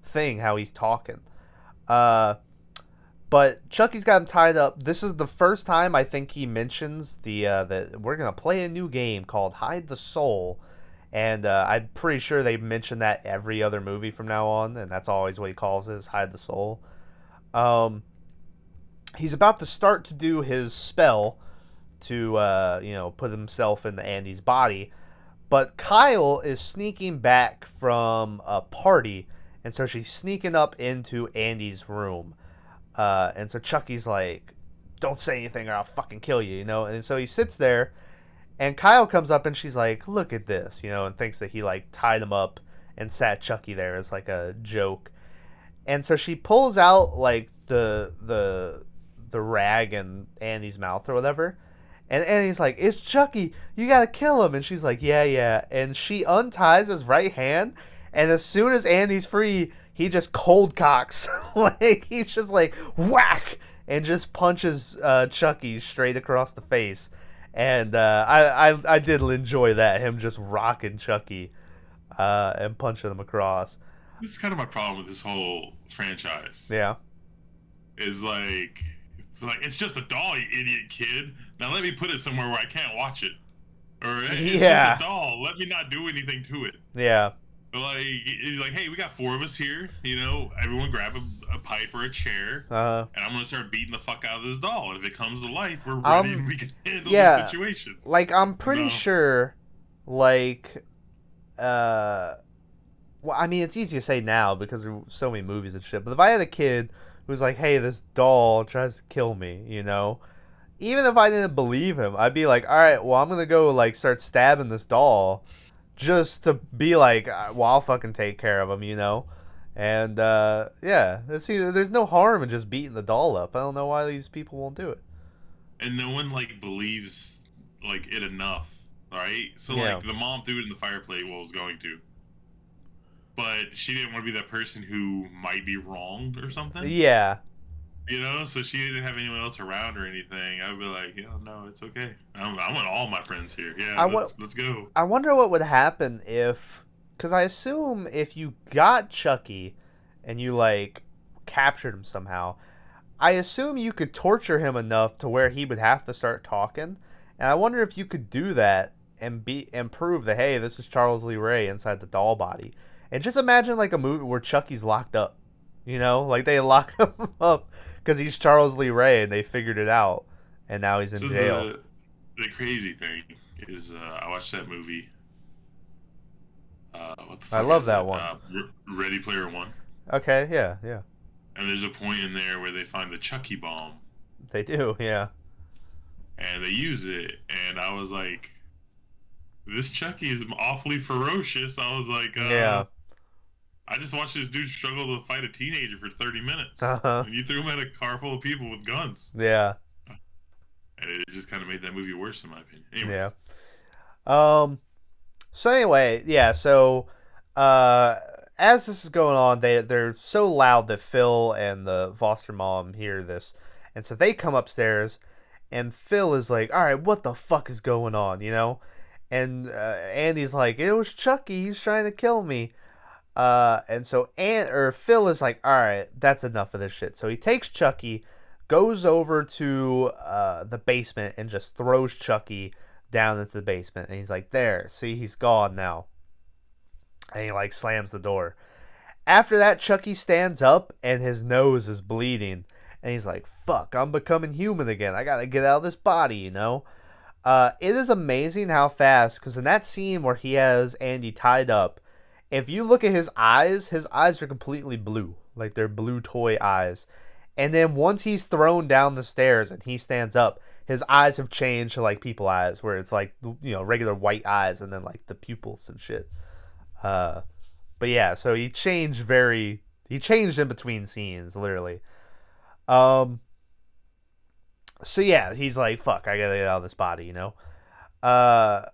thing, how he's talking. But Chucky's got him tied up. This is the first time I think he mentions that we're gonna play a new game called Hide the Soul, and I'm pretty sure they mention that every other movie from now on, and that's always what he calls it, is Hide the Soul. He's about to start to do his spell to put himself into Andy's body, but Kyle is sneaking back from a party, and so she's sneaking up into Andy's room. And so Chucky's like, don't say anything or I'll fucking kill you, And so he sits there, and Kyle comes up and she's like, look at this, and thinks that he like tied him up and sat Chucky there as like a joke. And so she pulls out like the rag in Andy's mouth or whatever. And Andy's like, it's Chucky, you gotta kill him. And she's like, yeah. And she unties his right hand, and as soon as Andy's free, he just cold cocks. Like, he's just like, whack! And just punches Chucky straight across the face. And I did enjoy that, him just rocking Chucky and punching him across. This is kind of my problem with this whole franchise. Yeah. Is like it's just a doll, you idiot kid. Now let me put it somewhere where I can't watch it. Or it's just a doll. Let me not do anything to it. Yeah. It's like, hey, we got 4 of us here. Everyone grab a pipe or a chair, and I'm gonna start beating the fuck out of this doll. And if it comes to life, we're ready and we can handle the situation. Like, I'm pretty sure, like, well, I mean, it's easy to say now because there are so many movies and shit. But if I had a kid who was like, hey, this doll tries to kill me, even if I didn't believe him, I'd be like, all right, well, I'm gonna go like start stabbing this doll. Just to be like, well, I'll fucking take care of him, And, there's no harm in just beating the doll up. I don't know why these people won't do it. And no one, like, believes, like, it enough, right? So, like, the mom threw it in the fireplace, was going to. But she didn't want to be that person who might be wrong or something. Yeah. So she didn't have anyone else around or anything. I'd be like, no, it's okay. I want all my friends here. Yeah, let's go. I wonder what would happen because I assume if you got Chucky and you, like, captured him somehow, I assume you could torture him enough to where he would have to start talking. And I wonder if you could do that and prove that, hey, this is Charles Lee Ray inside the doll body. And just imagine, like, a movie where Chucky's locked up. Like, they lock him up because he's Charles Lee Ray, and they figured it out, and now he's in jail. The crazy thing is, I watched that movie. What the fuck I love that one. Ready Player One. Okay, yeah. And there's a point in there where they find the Chucky bomb. They do, yeah. And they use it, and I was like, this Chucky is awfully ferocious. I was like, yeah. I just watched this dude struggle to fight a teenager for 30 minutes. Uh-huh. And you threw him at a car full of people with guns. Yeah. And it just kind of made that movie worse, in my opinion. Anyway. Yeah. So anyway, yeah. So as this is going on, they're so loud that Phil and the foster mom hear this, and so they come upstairs, and Phil is like, "All right, what the fuck is going on?" And Andy's like, "It was Chucky. He's trying to kill me." And so Phil is like, all right, that's enough of this shit. So he takes Chucky, goes over to the basement, and just throws Chucky down into the basement. And he's like, there, see, he's gone now. And he like slams the door. After that, Chucky stands up and his nose is bleeding. And he's like, fuck, I'm becoming human again. I gotta get out of this body, It is amazing how fast, because in that scene where he has Andy tied up, if you look at his eyes are completely blue. Like, they're blue toy eyes. And then once he's thrown down the stairs and he stands up, his eyes have changed to, like, people eyes, where it's, like, regular white eyes and then, like, the pupils and shit. But, yeah, so he changed in between scenes, literally. So, yeah, he's like, fuck, I gotta get out of this body, The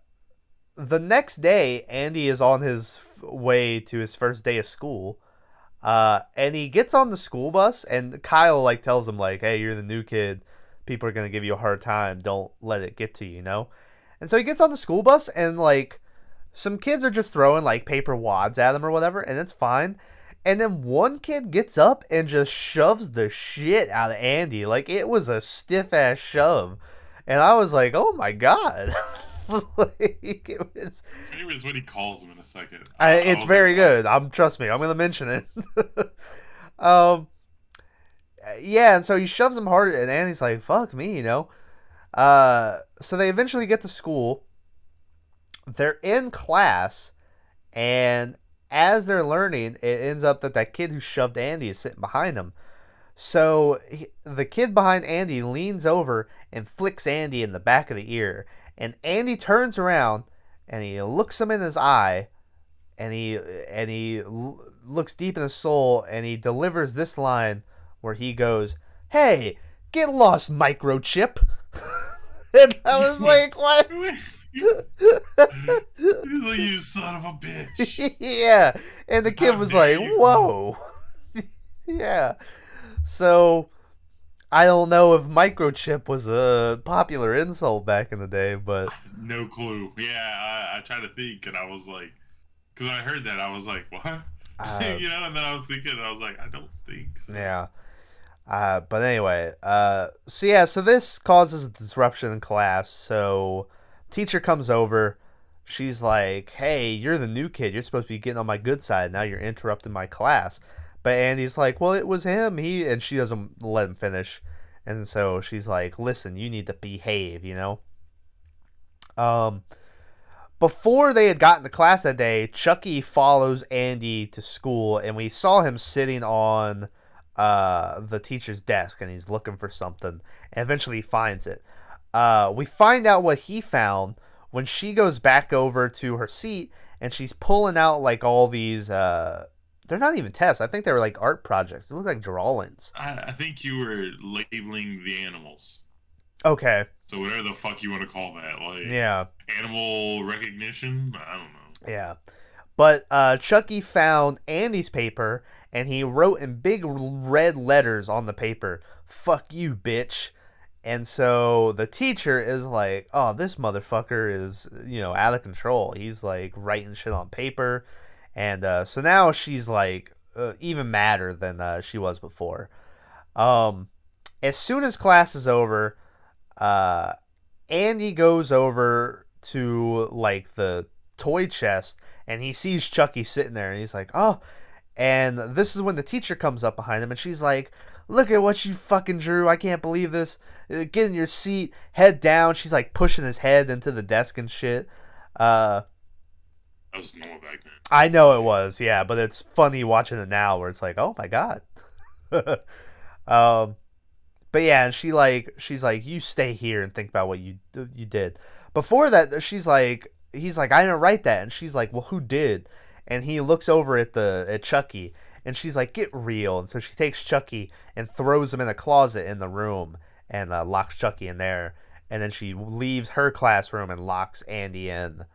next day, Andy is on his way to his first day of school. And he gets on the school bus, and Kyle like tells him like, "Hey, you're the new kid. People are gonna give you a hard time. Don't let it get to you, you know." And so he gets on the school bus, and like some kids are just throwing like paper wads at him or whatever, and it's fine. And then one kid gets up and just shoves the shit out of Andy. Like it was a stiff ass shove, and I was like, "Oh my god!" Like, it was. Anyways, what he calls him in a second. It's very good. Trust me, I'm gonna mention it. um, yeah, and so he shoves him hard, and Andy's like, "Fuck me," you know. So they eventually get to school. They're in class, and as they're learning, it ends up that kid who shoved Andy is sitting behind him. So the kid behind Andy leans over and flicks Andy in the back of the ear. And Andy turns around and he looks him in his eye, and he looks deep in his soul, and he delivers this line where he goes, "Hey, get lost, microchip." And I was like, "What?" He's like, "You son of a bitch." Yeah, and the kid was like, "Whoa." Yeah. So I don't know if microchip was a popular insult back in the day, but no clue. Yeah, I tried to think, and I was like, because when I heard that, I was like, what? You know, and then I was thinking, I was like, I don't think so. Yeah. But anyway, so this causes a disruption in class. So teacher comes over. She's like, "Hey, you're the new kid. You're supposed to be getting on my good side. Now you're interrupting my class." But Andy's like, "Well, it was him." And she doesn't let him finish. And so she's like, "Listen, you need to behave, you know?" Before they had gotten to class that day, Chucky follows Andy to school, and we saw him sitting on the teacher's desk, and he's looking for something, and eventually he finds it. We find out what he found when she goes back over to her seat, and she's pulling out like all these they're not even tests. I think they were like art projects. They look like drawings. I think you were labeling the animals. Okay. So whatever the fuck you want to call that, like, yeah, animal recognition. I don't know. Yeah, but Chucky found Andy's paper, and he wrote in big red letters on the paper, "Fuck you, bitch." And so the teacher is like, "Oh, this motherfucker is, out of control. He's like writing shit on paper." And so now she's like even madder than she was before. As soon as class is over, Andy goes over to like the toy chest, and he sees Chucky sitting there, and he's like, "Oh." And this is when the teacher comes up behind him, and she's like, "Look at what you fucking drew. I can't believe this. Get in your seat, head down." She's like pushing his head into the desk and shit. That was normal back then. I know it was, yeah, but it's funny watching it now where it's like, "Oh my god." But yeah, and she's like, "You stay here and think about what you did." Before that, he's like, "I didn't write that." And she's like, "Well, who did?" And he looks over at Chucky, and she's like, "Get real." And so she takes Chucky and throws him in a closet in the room, and locks Chucky in there. And then she leaves her classroom and locks Andy in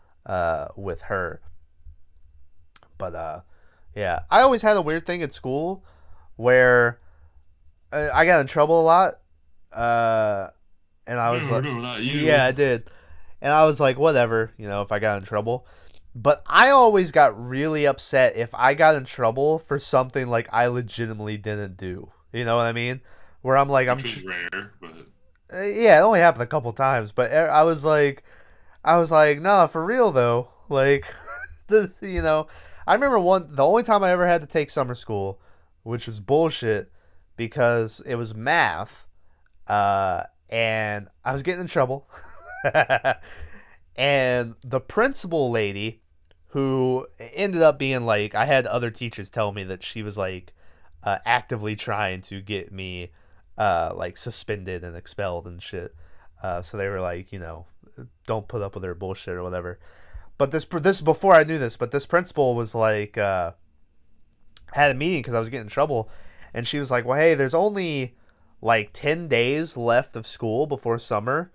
with her. But yeah, I always had a weird thing at school where I got in trouble a lot, and I was no, not you. yeah, I did, and I was like, whatever, if I got in trouble. But I always got really upset if I got in trouble for something like I legitimately didn't do. You know what I mean? Where I'm like, Which is rare, but yeah, it only happened a couple times, but I was like, nah, for real though, like, this, I remember the only time I ever had to take summer school, which was bullshit, because it was math, and I was getting in trouble, and the principal lady, who ended up being like, I had other teachers tell me that she was like actively trying to get me like suspended and expelled and shit. So they were like, don't put up with her bullshit or whatever. But this before I knew this, but this principal was like had a meeting because I was getting in trouble, and she was like, "Well, hey, there's only like 10 days left of school before summer,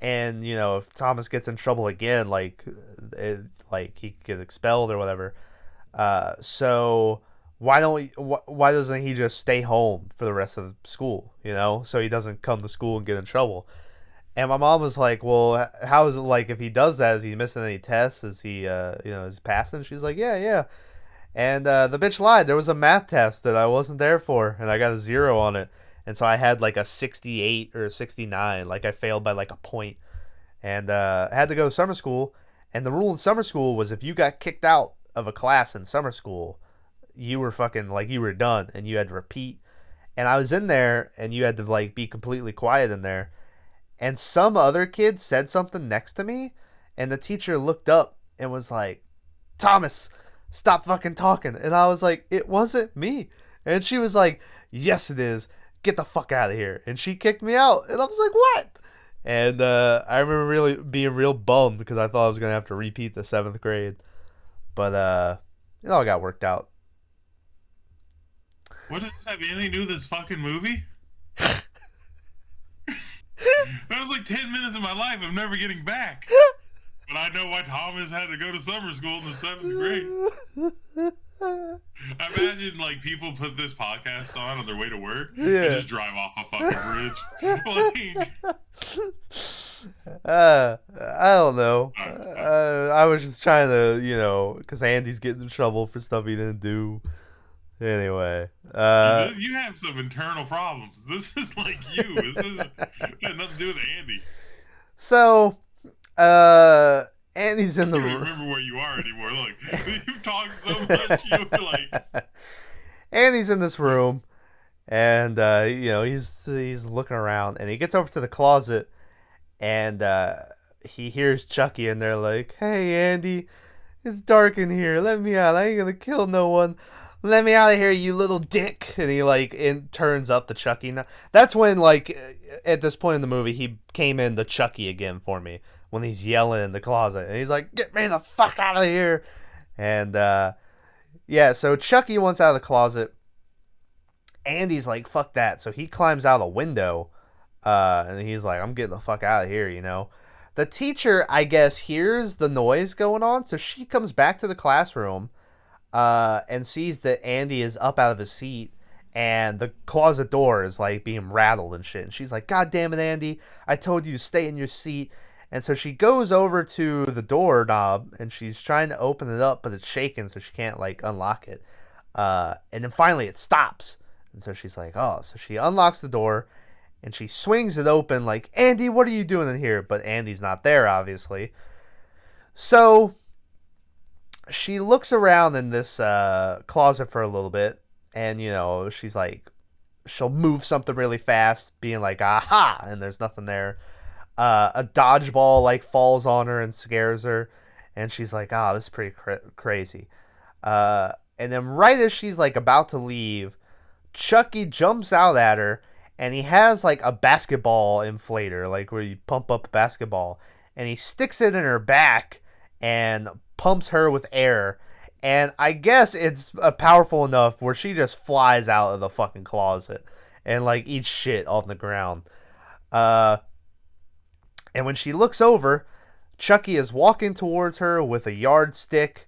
And if Thomas gets in trouble again, like he could get expelled or whatever. So why doesn't he just stay home for the rest of school? So he doesn't come to school and get in trouble. And my mom was like, well, how is it, like, if he does that, is he missing any tests? Is he is passing? She's like, yeah. And the bitch lied. There was a math test that I wasn't there for, and I got a 0 on it. And so I had like a 68 or a 69. Like, I failed by like a point. And I had to go to summer school. And the rule in summer school was if you got kicked out of a class in summer school, you were fucking, like, you were done. And you had to repeat. And I was in there, and you had to, like, be completely quiet in there. And some other kid said something next to me. And the teacher looked up and was like, Thomas, stop fucking talking. And I was like, it wasn't me. And she was like, yes, it is. Get the fuck out of here. And she kicked me out. And I was like, what? And I remember really being real bummed because I thought I was going to have to repeat the 7th grade. But it all got worked out. What does this have anything to do with this fucking movie? That was like 10 minutes of my life I'm never getting back. But I know why Thomas had to go to summer school in the 7th grade. I imagine, like, people put this podcast on their way to work and just drive off a fucking bridge. I don't know. I was just trying to, because Andy's getting in trouble for stuff he didn't do. Anyway. You have some internal problems. This is like you. This had nothing to do with Andy. So, Andy's in the room. I don't remember where you are anymore. Look, you've talked so much. You were like, Andy's in this room, and he's looking around, and he gets over to the closet, and he hears Chucky in there, like, "Hey, Andy, it's dark in here. Let me out. I ain't gonna kill no one. Let me out of here, you little dick." And he turns up the Chucky. Now that's when, like, at this point in the movie, he came in the Chucky again for me. When he's yelling in the closet. And he's like, get me the fuck out of here. And, so Chucky wants out of the closet. Andy's like, fuck that. So he climbs out a window. And he's like, I'm getting the fuck out of here, The teacher, I guess, hears the noise going on. So she comes back to the classroom and sees that Andy is up out of his seat. And the closet door is, like, being rattled and shit. And she's like, God damn it, Andy. I told you to stay in your seat. And so she goes over to the doorknob, and she's trying to open it up, but it's shaking, so she can't, like, unlock it. And then finally it stops. And so she's like, oh. So she unlocks the door, and she swings it open, like, Andy, what are you doing in here? But Andy's not there, obviously. So she looks around in this closet for a little bit, and, she's like, she'll move something really fast, being like, aha, and there's nothing there. A dodgeball, like, falls on her and scares her, and she's like, oh, this is pretty crazy. And then right as she's, like, about to leave, Chucky jumps out at her, and he has, like, a basketball inflator, like, where you pump up a basketball, and he sticks it in her back and pumps her with air, and I guess it's powerful enough where she just flies out of the fucking closet and, like, eats shit on the ground. And when she looks over, Chucky is walking towards her with a yardstick.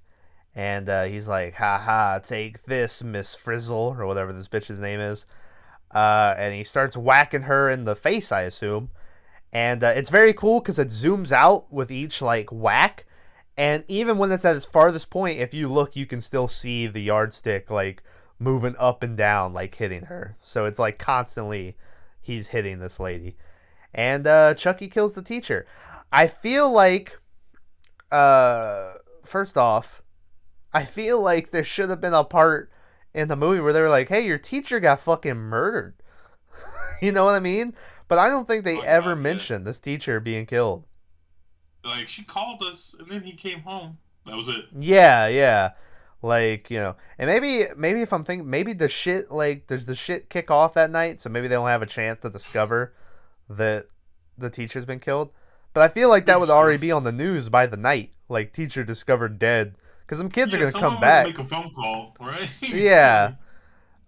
And he's like, haha, take this, Miss Frizzle, or whatever this bitch's name is. And he starts whacking her in the face, I assume. And it's very cool because it zooms out with each, like, whack. And even when it's at its farthest point, if you look, you can still see the yardstick, like, moving up and down, like, hitting her. So it's, like, constantly he's hitting this lady. And Chucky kills the teacher. I feel like, first off, I feel like there should have been a part in the movie where they were like, hey, your teacher got fucking murdered. You know what I mean? But I don't think they ever mentioned this teacher being killed. Like, she called us, and then he came home. That was it. Yeah. Like, and maybe if I'm thinking, maybe the shit, like, there's the shit kick off that night, so maybe they don't have a chance to discover that the teacher's been killed. But I feel like that would already be on the news by the night. Like, teacher discovered dead. Because some kids are going to come back. Make a phone call, right? Yeah.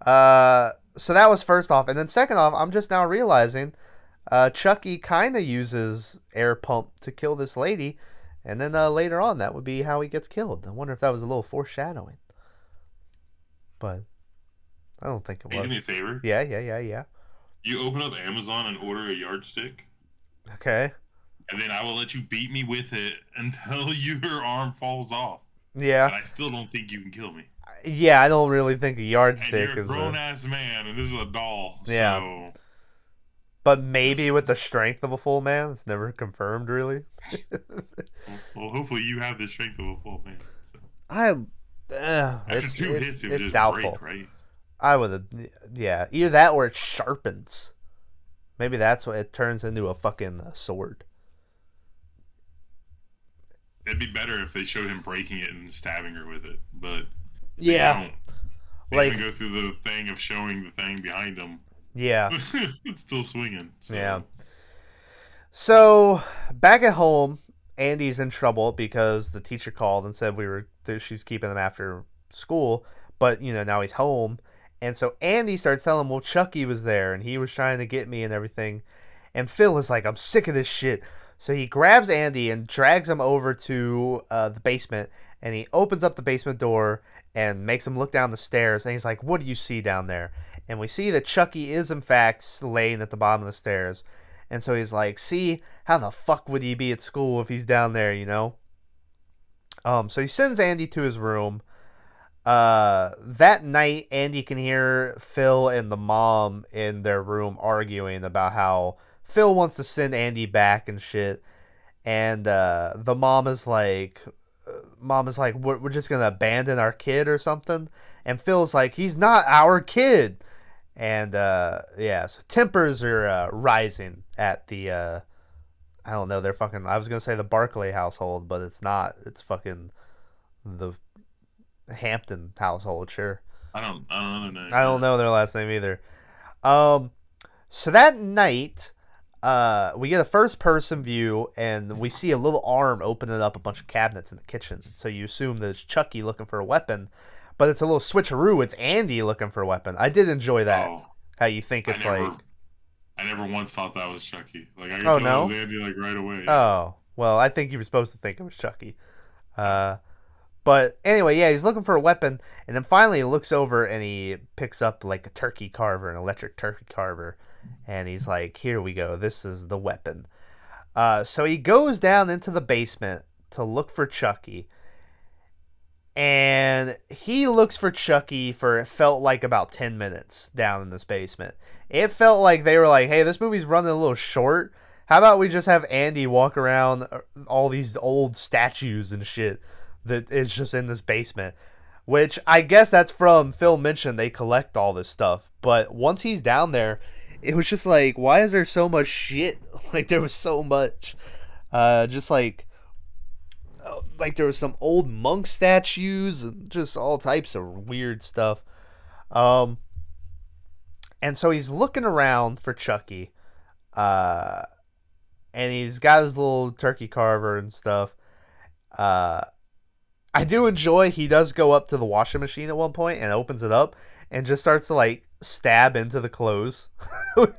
So that was first off. And then second off, I'm just now realizing Chucky kind of uses air pump to kill this lady, and then later on that would be how he gets killed. I wonder if that was a little foreshadowing, but I don't think it Hey, was. do me a favor. Yeah. You open up Amazon and order a yardstick, Okay. and then I will let you beat me with it until your arm falls off. Yeah. But I still don't think you can kill me. Yeah, I don't really think a And yardstick you're a is grown ass man, and this is a doll. Yeah. So But maybe with the strength of a full man. It's never confirmed, really. well, hopefully you have the strength of a full man. So. After It's two hits, it would it's just doubtful. break, right? I would have, yeah. Either that or it sharpens. Maybe that's what it turns into a fucking sword. It'd be better if they showed him breaking it and stabbing her with it, but Yeah. they don't. They Like, even go through the thing of showing the thing behind him. yeah. It's still swinging. So. Yeah. So back at home, Andy's in trouble because the teacher called and said she's keeping him after school, but now he's home, and so Andy starts telling him, well, Chucky was there and he was trying to get me and everything, and Phil is like, I'm sick of this shit. So he grabs Andy and drags him over to the basement, and he opens up the basement door and makes him look down the stairs, and he's like, what do you see down there? And we see that Chucky is in fact laying at the bottom of the stairs. And so he's like, see, how the fuck would he be at school if he's down there, So he sends Andy to his room. That night, Andy can hear Phil and the mom in their room arguing about how Phil wants to send Andy back and shit. And the mom is like, we're just going to abandon our kid or something. And Phil's like, he's not our kid. And so tempers are rising at the I don't know, they're fucking, I was gonna say the Barclay household, but it's not. It's fucking the Hampton household, sure. I don't know their name. I don't know their last name either. So that night, we get a first person view and we see a little arm opening up a bunch of cabinets in the kitchen. So you assume that it's Chucky looking for a weapon. But it's a little switcheroo. It's Andy looking for a weapon. I did enjoy that. Oh, how you think it's I never once thought that was Chucky. Like I could Oh, tell no? it was Andy like right away. Oh, well, I think you were supposed to think it was Chucky. But anyway, yeah, he's looking for a weapon, and then finally he looks over and he picks up like a turkey carver, an electric turkey carver, and he's like, here we go, this is the weapon. So he goes down into the basement to look for Chucky, and he looks for Chucky for, it felt like, about 10 minutes down in this basement. It felt like they were like, hey, this movie's running a little short. How about we just have Andy walk around all these old statues and shit that is just in this basement? Which I guess that's from Phil mentioned they collect all this stuff. But once he's down there, it was just like, why is there so much shit? Like, there was so much. Just like there was some old monk statues and just all types of weird stuff. And so he's looking around for Chucky. And he's got his little turkey carver and stuff. I do enjoy, he does go up to the washing machine at one point and opens it up and just starts to like stab into the clothes with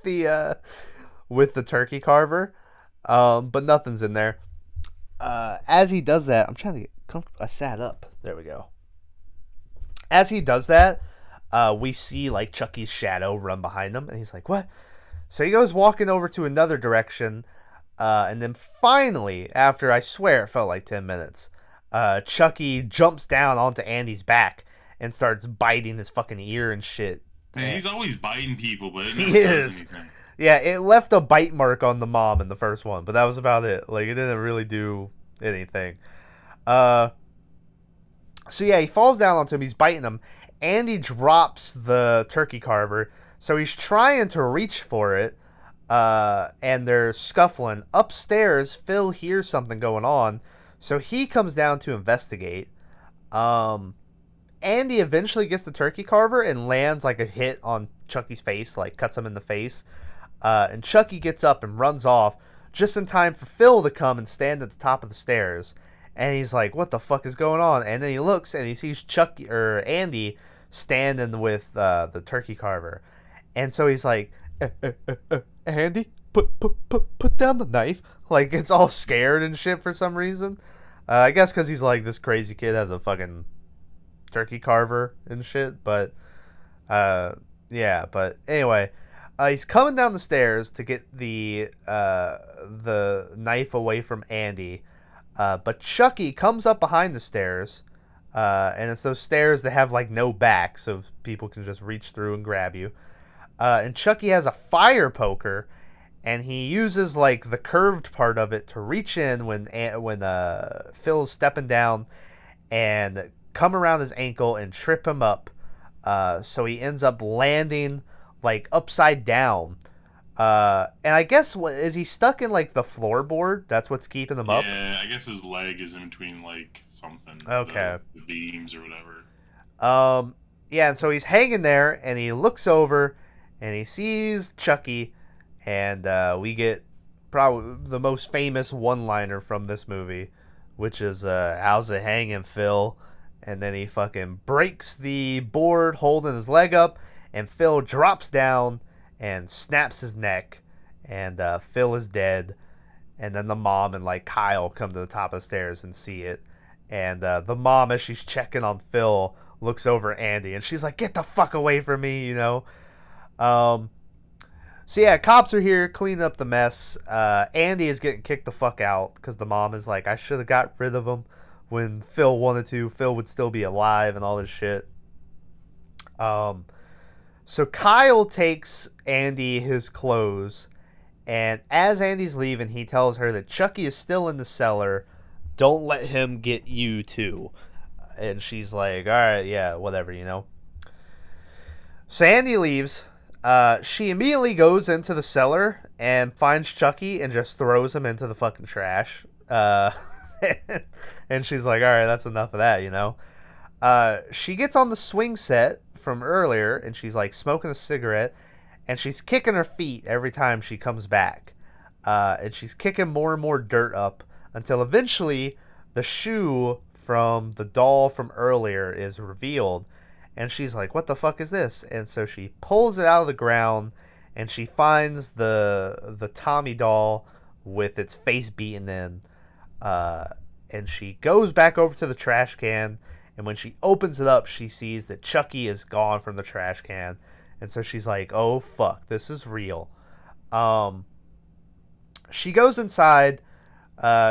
the turkey carver. But nothing's in there. As he does that, I'm trying to get comfortable. I sat up. There we go. As he does that, we see like Chucky's shadow run behind him, and he's like, what? So he goes walking over to another direction, and then finally, after I swear it felt like 10 minutes, Chucky jumps down onto Andy's back and starts biting his fucking ear and shit. Man, he's always biting people, but it never He does is. anything. Yeah, it left a bite mark on the mom in the first one, but that was about it. Like, it didn't really do anything. So yeah, he falls down onto him. He's biting him. Andy drops the turkey carver, so he's trying to reach for it, and they're scuffling. Upstairs, Phil hears something going on, so he comes down to investigate. Andy eventually gets the turkey carver and lands like a hit on Chucky's face, like cuts him in the face. And Chucky gets up and runs off just in time for Phil to come and stand at the top of the stairs. And he's like, what the fuck is going on? And then he looks and he sees Andy standing with the turkey carver. And so he's like, Andy, put down the knife. Like, it's all scared and shit for some reason. I guess because he's like, this crazy kid has a fucking turkey carver and shit. But, yeah. But anyway, he's coming down the stairs to get the knife away from Andy. But Chucky comes up behind the stairs. And it's those stairs that have, like, no back, so people can just reach through and grab you. And Chucky has a fire poker, and he uses, like, the curved part of it to reach in when Phil's stepping down and come around his ankle and trip him up. So he ends up landing, like, upside down. And I guess, is he stuck in, like, the floorboard? That's what's keeping him up? Yeah, I guess his leg is in between, like, something. Okay. The beams or whatever. Yeah, and so he's hanging there, and he looks over, and he sees Chucky, and we get probably the most famous one-liner from this movie, which is, how's it hanging, Phil? And then he fucking breaks the board holding his leg up, and Phil drops down and snaps his neck, and Phil is dead. And then the mom and, like, Kyle come to the top of the stairs and see it. And the mom, as she's checking on Phil, looks over at Andy, and she's like, get the fuck away from me, you know? So yeah, cops are here cleaning up the mess. Andy is getting kicked the fuck out because the mom is like, I should have got rid of him when Phil wanted to. Phil would still be alive and all this shit. So Kyle takes Andy his clothes, and as Andy's leaving, he tells her that Chucky is still in the cellar. Don't let him get you too. And she's like, all right, yeah, whatever, you know. So Andy leaves. She immediately goes into the cellar and finds Chucky and just throws him into the fucking trash. And she's like, all right, that's enough of that, you know. She gets on the swing set from earlier, and she's like smoking a cigarette, and she's kicking her feet every time she comes back. And she's kicking more and more dirt up until eventually the shoe from the doll from earlier is revealed. And she's like, what the fuck is this? And so she pulls it out of the ground, and she finds the Tommy doll with its face beaten in. And she goes back over to the trash can, and when she opens it up, she sees that Chucky is gone from the trash can. And so she's like, oh fuck, this is real. She goes inside.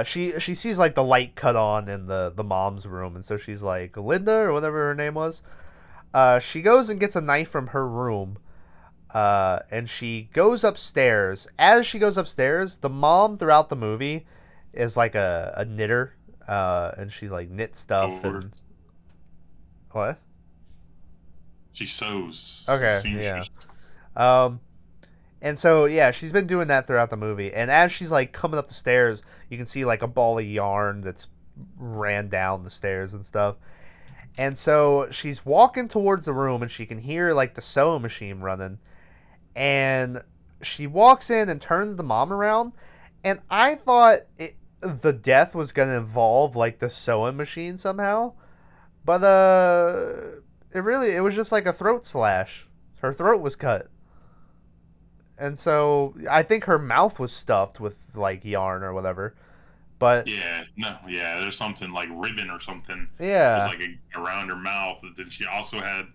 She sees, like, the light cut on in the mom's room, and so she's like, Linda, or whatever her name was. She goes and gets a knife from her room, and she goes upstairs. As she goes upstairs, the mom throughout the movie is like a knitter, and she, like, knits stuff. And what? She sews. Okay, yeah. And so, yeah, she's been doing that throughout the movie. And as she's, like, coming up the stairs, you can see, like, a ball of yarn that's ran down the stairs and stuff. And so she's walking towards the room, and she can hear, like, the sewing machine running. And she walks in and turns the mom around. And I thought the death was going to involve, like, the sewing machine somehow. But, it was just like a throat slash. Her throat was cut. And so I think her mouth was stuffed with, like, yarn or whatever. But there's something like ribbon or something. Yeah, it was like around her mouth. And then she also had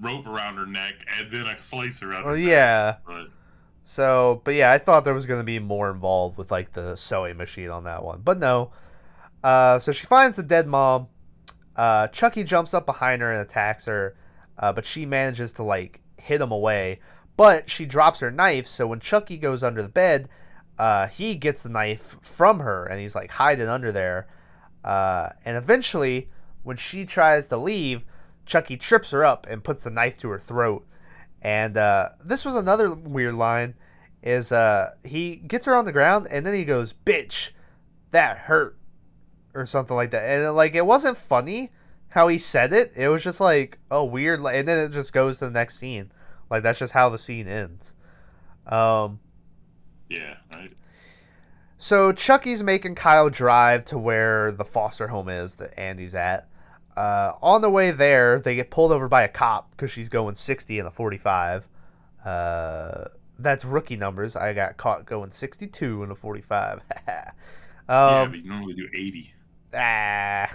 rope around her neck, and then a slice around her neck. But yeah, I thought there was going to be more involved with, like, the sewing machine on that one, but no. So she finds the dead mom. Chucky jumps up behind her and attacks her, but she manages to, like, hit him away. But she drops her knife, so when Chucky goes under the bed, he gets the knife from her, and he's, like, hiding under there. And eventually, when she tries to leave, Chucky trips her up and puts the knife to her throat. And this was another weird line, is he gets her on the ground, and then he goes, bitch, that hurt, or something like that. And, like, it wasn't funny how he said it. It was just, like, oh, weird. And then it just goes to the next scene. Like, that's just how the scene ends. Yeah, right. So Chucky's making Kyle drive to where the foster home is that Andy's at. On the way there, they get pulled over by a cop because she's going 60 in a 45. that's rookie numbers. I got caught going 62 in a 45. Yeah, but you normally do 80. Ah.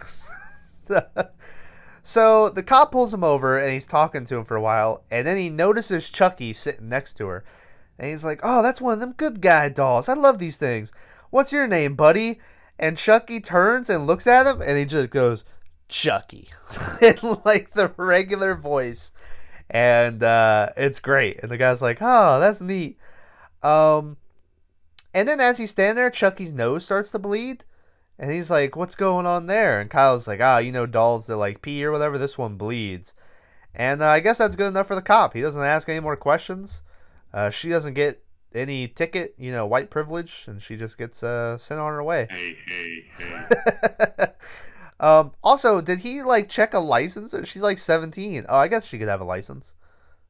So the cop pulls him over and he's talking to him for a while, and then he notices Chucky sitting next to her. And he's like, "Oh, that's one of them good guy dolls. I love these things. What's your name, buddy?" And Chucky turns and looks at him and he just goes, "Chucky." In like the regular voice. And it's great. And the guy's like, "Oh, that's neat." Um, and then as he's standing there, Chucky's nose starts to bleed. And he's like, "What's going on there?" And Kyle's like, dolls that like pee or whatever, this one bleeds. And I guess that's good enough for the cop. He doesn't ask any more questions. She doesn't get any ticket, white privilege, and she just gets sent on her way. Hey. Also, did he like check a license? She's like 17. Oh, I guess she could have a license.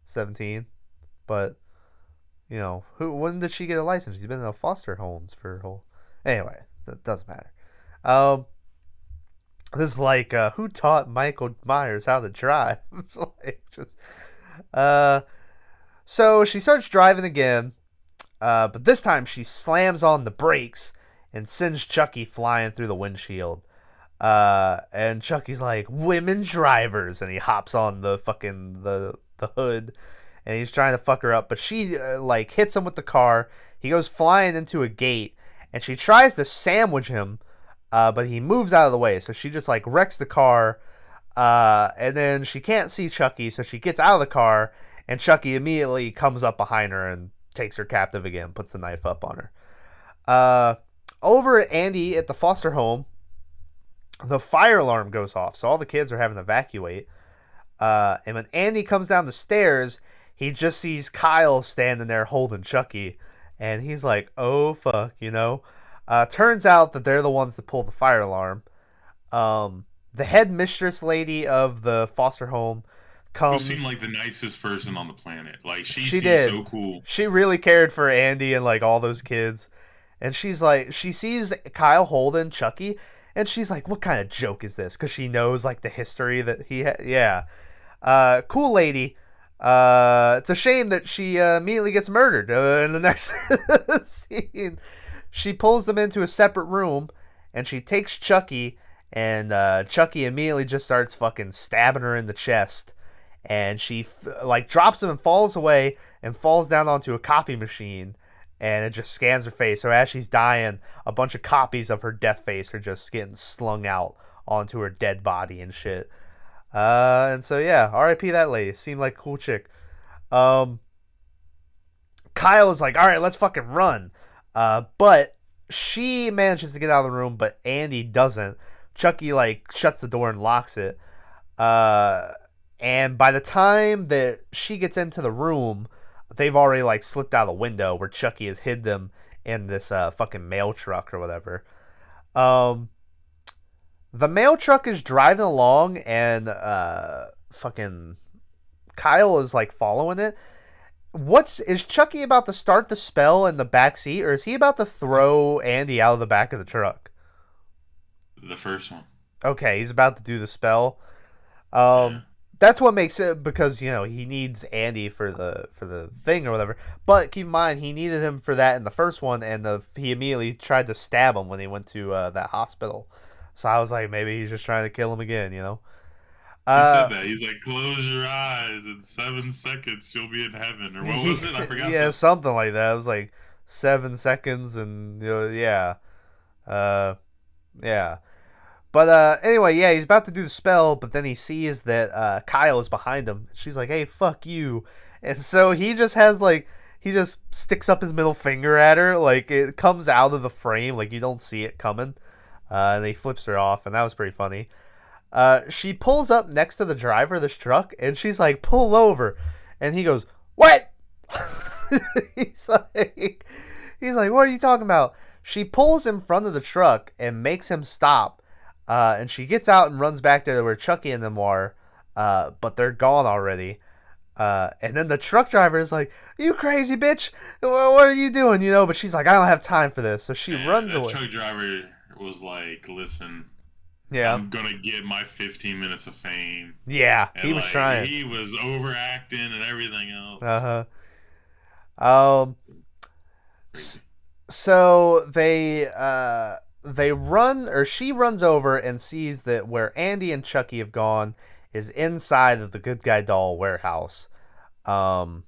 17. But, when did she get a license? She's been in a foster homes for her whole... Anyway, that doesn't matter. This is like, who taught Michael Myers how to drive? So she starts driving again, but this time she slams on the brakes and sends Chucky flying through the windshield. And Chucky's like, "Women drivers," and he hops on the fucking the hood, and he's trying to fuck her up, but she like hits him with the car. He goes flying into a gate, and she tries to sandwich him, but he moves out of the way, so she just like wrecks the car, and then she can't see Chucky, so she gets out of the car, and Chucky immediately comes up behind her and takes her captive again, puts the knife up on her. Over at Andy at the foster home, the fire alarm goes off, so all the kids are having to evacuate. And when Andy comes down the stairs, he just sees Kyle standing there holding Chucky, and he's like, "Oh fuck," Turns out that they're the ones that pull the fire alarm. The head mistress lady of the foster home comes. Who seemed like the nicest person on the planet. Like she did. So cool. She really cared for Andy and like all those kids. And she's like, she sees Kyle holding Chucky, and she's like, "What kind of joke is this?" Because she knows like the history that he had. Yeah. Cool lady. It's a shame that she immediately gets murdered in the next scene. She pulls them into a separate room, and she takes Chucky, and Chucky immediately just starts fucking stabbing her in the chest. And she like drops him and falls away and falls down onto a copy machine, and it just scans her face. So as she's dying, a bunch of copies of her death face are just getting slung out onto her dead body and shit. And so yeah, R.I.P. that lady. Seemed like a cool chick. Kyle is like, "All right, let's fucking run." But she manages to get out of the room, but Andy doesn't. Chucky like shuts the door and locks it. And by the time that she gets into the room, they've already like slipped out the window where Chucky has hid them in this fucking mail truck or whatever. The mail truck is driving along, and fucking Kyle is like following it. Is Chucky about to start the spell in the back seat, or is he about to throw Andy out of the back of the truck? The first one. Okay, he's about to do the spell. Yeah. That's what makes it, because he needs Andy for the thing or whatever. But keep in mind, he needed him for that in the first one, and he immediately tried to stab him when he went to that hospital. So I was like, maybe he's just trying to kill him again, He said that. He's like, "Close your eyes. In 7 seconds, you'll be in heaven." Or what was it? I forgot. Yeah, something like that. It was like 7 seconds, and yeah. Yeah. But anyway, yeah, he's about to do the spell, but then he sees that Kyle is behind him. She's like, "Hey, fuck you." And so he just sticks up his middle finger at her, like it comes out of the frame, like you don't see it coming. And he flips her off, and that was pretty funny. She pulls up next to the driver of this truck, and she's like, "Pull over." And he goes, "What?" he's like, "What are you talking about?" She pulls in front of the truck and makes him stop. And she gets out and runs back there to where Chucky and them are, but they're gone already. And then the truck driver is like, "You crazy bitch, what are you doing?" But she's like, "I don't have time for this." So she runs away. The truck driver was like, "Listen, yeah, I'm gonna get my 15 minutes of fame." Yeah, and he was trying. He was overacting and everything else. Um, Crazy. so they run, or she runs over and sees that where Andy and Chucky have gone is inside of the Good Guy doll warehouse. Um,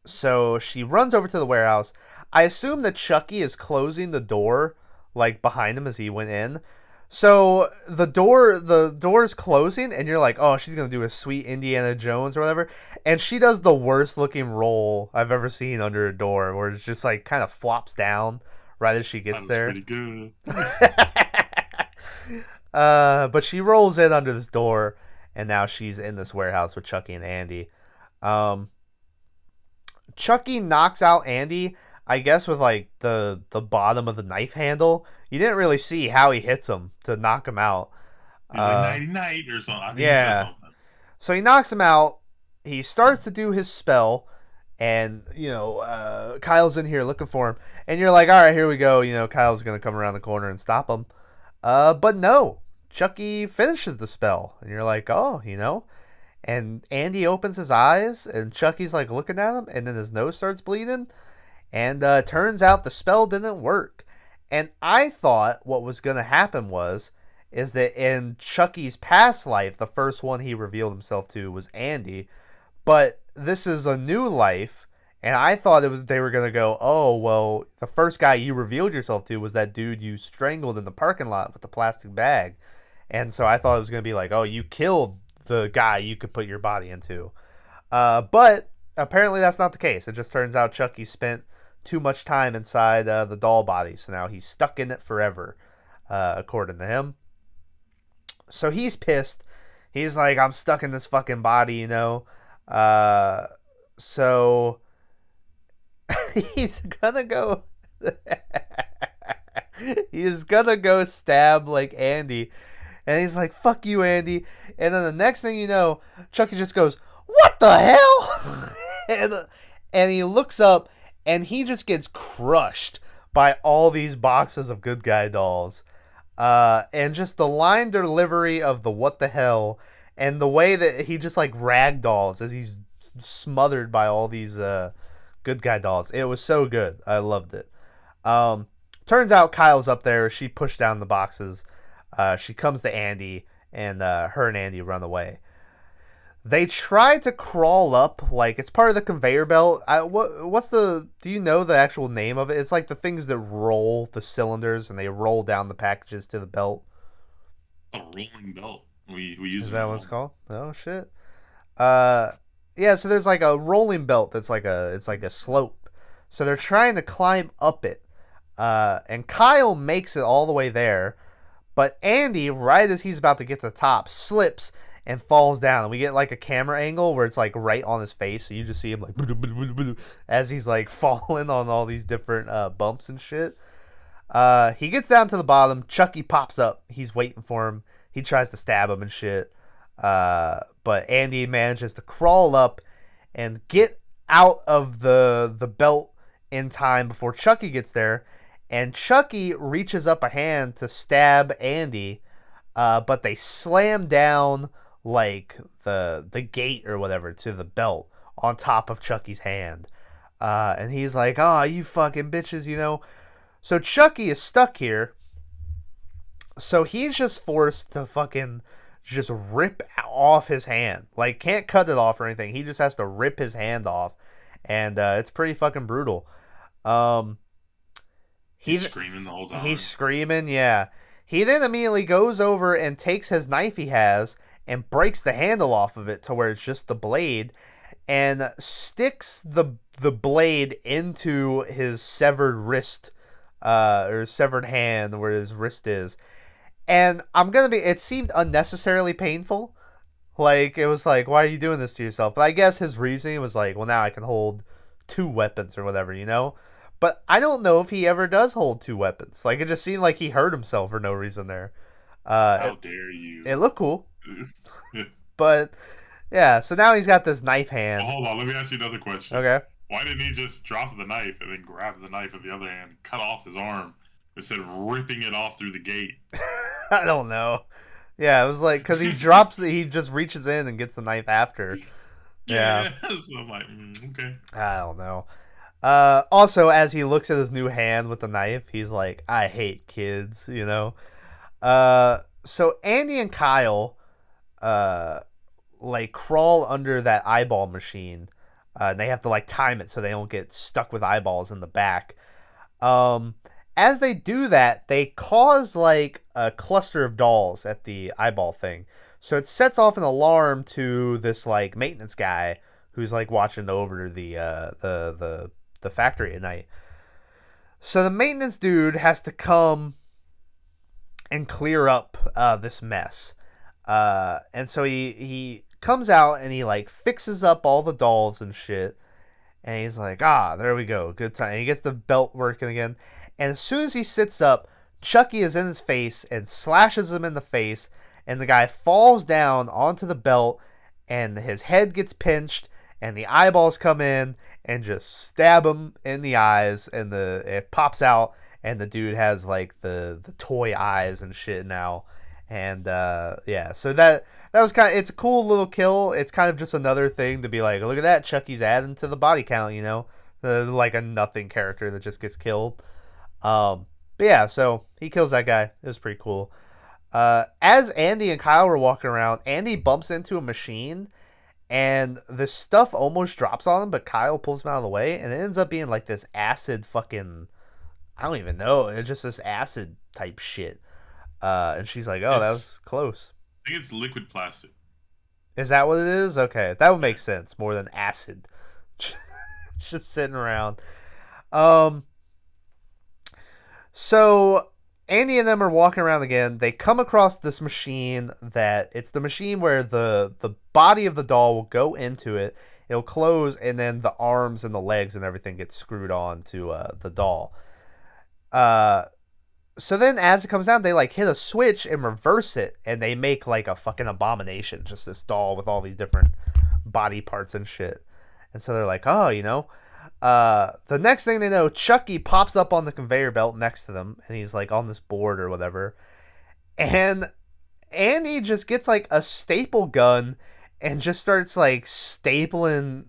so she runs over to the warehouse. I assume that Chucky is closing the door like behind him as he went in. So the door is closing, and you're like, oh, she's gonna do a sweet Indiana Jones or whatever, and she does the worst looking roll I've ever seen under a door, where it's just like kind of flops down right as she That gets was there. pretty good. But she rolls in under this door, and now she's in this warehouse with Chucky and Andy. Um, Chucky knocks out Andy, I guess, with like the bottom of the knife handle. You didn't really see how he hits him to knock him out. He's like Uh, nighty night or something. I think he says yeah. something. So he knocks him out. He starts to do his spell, and Kyle's in here looking for him. And you're like, all right, here we go. Kyle's gonna come around the corner and stop him. But no, Chucky finishes the spell, and you're like, oh. And Andy opens his eyes, and Chucky's like looking at him, and then his nose starts bleeding. And turns out the spell didn't work. And I thought what was going to happen is that in Chucky's past life, the first one he revealed himself to was Andy. But this is a new life, and I thought they were going to go, oh, well, the first guy you revealed yourself to was that dude you strangled in the parking lot with the plastic bag. And so I thought it was going to be like, oh, you killed the guy you could put your body into. But apparently that's not the case. It just turns out Chucky spent too much time inside the doll body, so now he's stuck in it forever, according to him. So he's pissed. He's like, I'm stuck in this fucking body. So he's gonna go. He's gonna go stab like Andy, and he's like, "Fuck you, Andy!" And then the next thing you know, Chucky just goes, "What the hell?" and he looks up, and he just gets crushed by all these boxes of Good Guy dolls. And just the line delivery of the "what the hell," and the way that he just like ragdolls as he's smothered by all these Good Guy dolls. It was so good. I loved it. Turns out Kyle's up there. She pushed down the boxes. She comes to Andy, and her and Andy run away. They try to crawl up, like it's part of the conveyor belt. Do you know the actual name of it? It's like the things that roll the cylinders and they roll down the packages to the belt. A rolling belt. We use Is it that all. what it's called? Oh shit. Yeah. So there's like a rolling belt that's like a slope. So they're trying to climb up it. And Kyle makes it all the way there, but Andy, right as he's about to get to the top, slips and falls down. And we get like a camera angle where it's like right on his face, so you just see him like as he's like falling on all these different bumps and shit. He gets down to the bottom. Chucky pops up. He's waiting for him. He tries to stab him and shit. But Andy manages to crawl up and get out of the belt in time before Chucky gets there. And Chucky reaches up a hand to stab Andy, but they slam down like the gate or whatever to the belt on top of Chucky's hand. And he's like, "Oh, you fucking bitches." So Chucky is stuck here. So he's just forced to fucking just rip off his hand. Like, can't cut it off or anything. He just has to rip his hand off. And it's pretty fucking brutal. He's screaming the whole time. He's screaming, yeah. He then immediately goes over and takes his knife he has and breaks the handle off of it to where it's just the blade and sticks the blade into his severed wrist or severed hand where his wrist is. And it seemed unnecessarily painful. Like, it was like, why are you doing this to yourself? But I guess his reasoning was like, well, now I can hold 2 weapons or whatever. But I don't know if he ever does hold 2 weapons. Like, it just seemed like he hurt himself for no reason there. How dare you? It looked cool. But, yeah, so now he's got this knife hand. Well, hold on, let me ask you another question. Okay. Why didn't he just drop the knife and then grab the knife with the other hand, cut off his arm, instead of ripping it off through the gate? I don't know. Yeah, it was like, because he he just reaches in and gets the knife after. Yeah. So I'm like, okay. I don't know. Also, as he looks at his new hand with the knife, he's like, I hate kids, you know? So Andy and Kyle, uh, like, crawl under that eyeball machine. And they have to, like, time it so they don't get stuck with eyeballs in the back. Um, as they do that, they cause, like, a cluster of dolls at the eyeball thing. So it sets off an alarm to this, like, maintenance guy who's, like, watching over the factory at night. So the maintenance dude has to come and clear up this mess. And so he comes out and he like fixes up all the dolls and shit. And he's like, there we go, good time. And he gets the belt working again. And as soon as he sits up, Chucky is in his face and slashes him in the face. And the guy falls down onto the belt, and his head gets pinched, and the eyeballs come in and just stab him in the eyes, and it pops out, and the dude has like the toy eyes and shit now. And yeah, so that was kind of, it's a cool little kill. It's kind of just another thing to be like, look at that, Chucky's adding to the body count, you know, like a nothing character that just gets killed. But yeah, so he kills that guy. It was pretty cool. As Andy and Kyle were walking around, Andy bumps into a machine, and the stuff almost drops on him, but Kyle pulls him out of the way, and it ends up being like this acid fucking, I don't even know, it's just this acid type shit. And she's like, that was close. I think it's liquid plastic. Is that what it is? Okay, that would make sense more than acid. Just sitting around. So Andy and them are walking around again. They come across this machine it's the machine where the body of the doll will go into it. It'll close, and then the arms and the legs and everything get screwed on to the doll. So then as it comes down, they like hit a switch and reverse it, and they make like a fucking abomination, just this doll with all these different body parts and shit. And so they're like, you know. The next thing they know, Chucky pops up on the conveyor belt next to them, and he's like on this board or whatever. And Andy just gets like a staple gun and just starts like stapling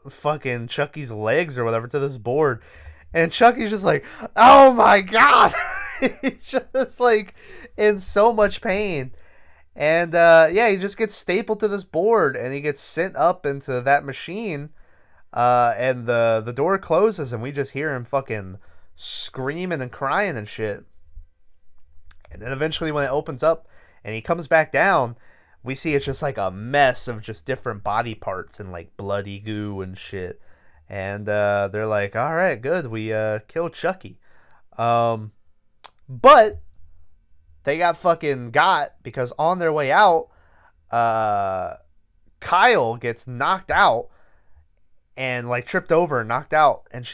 fucking Chucky's legs or whatever to this board. And Chucky's just like, oh my god! He's just like in so much pain. And yeah, he just gets stapled to this board, and he gets sent up into that machine. And the door closes, and we just hear him fucking screaming and crying and shit. And then eventually when it opens up and he comes back down, we see it's just like a mess of just different body parts and like bloody goo and shit. And they're like, all right, good, we killed Chucky. But they got because on their way out, Kyle gets knocked out and like tripped over and knocked out, and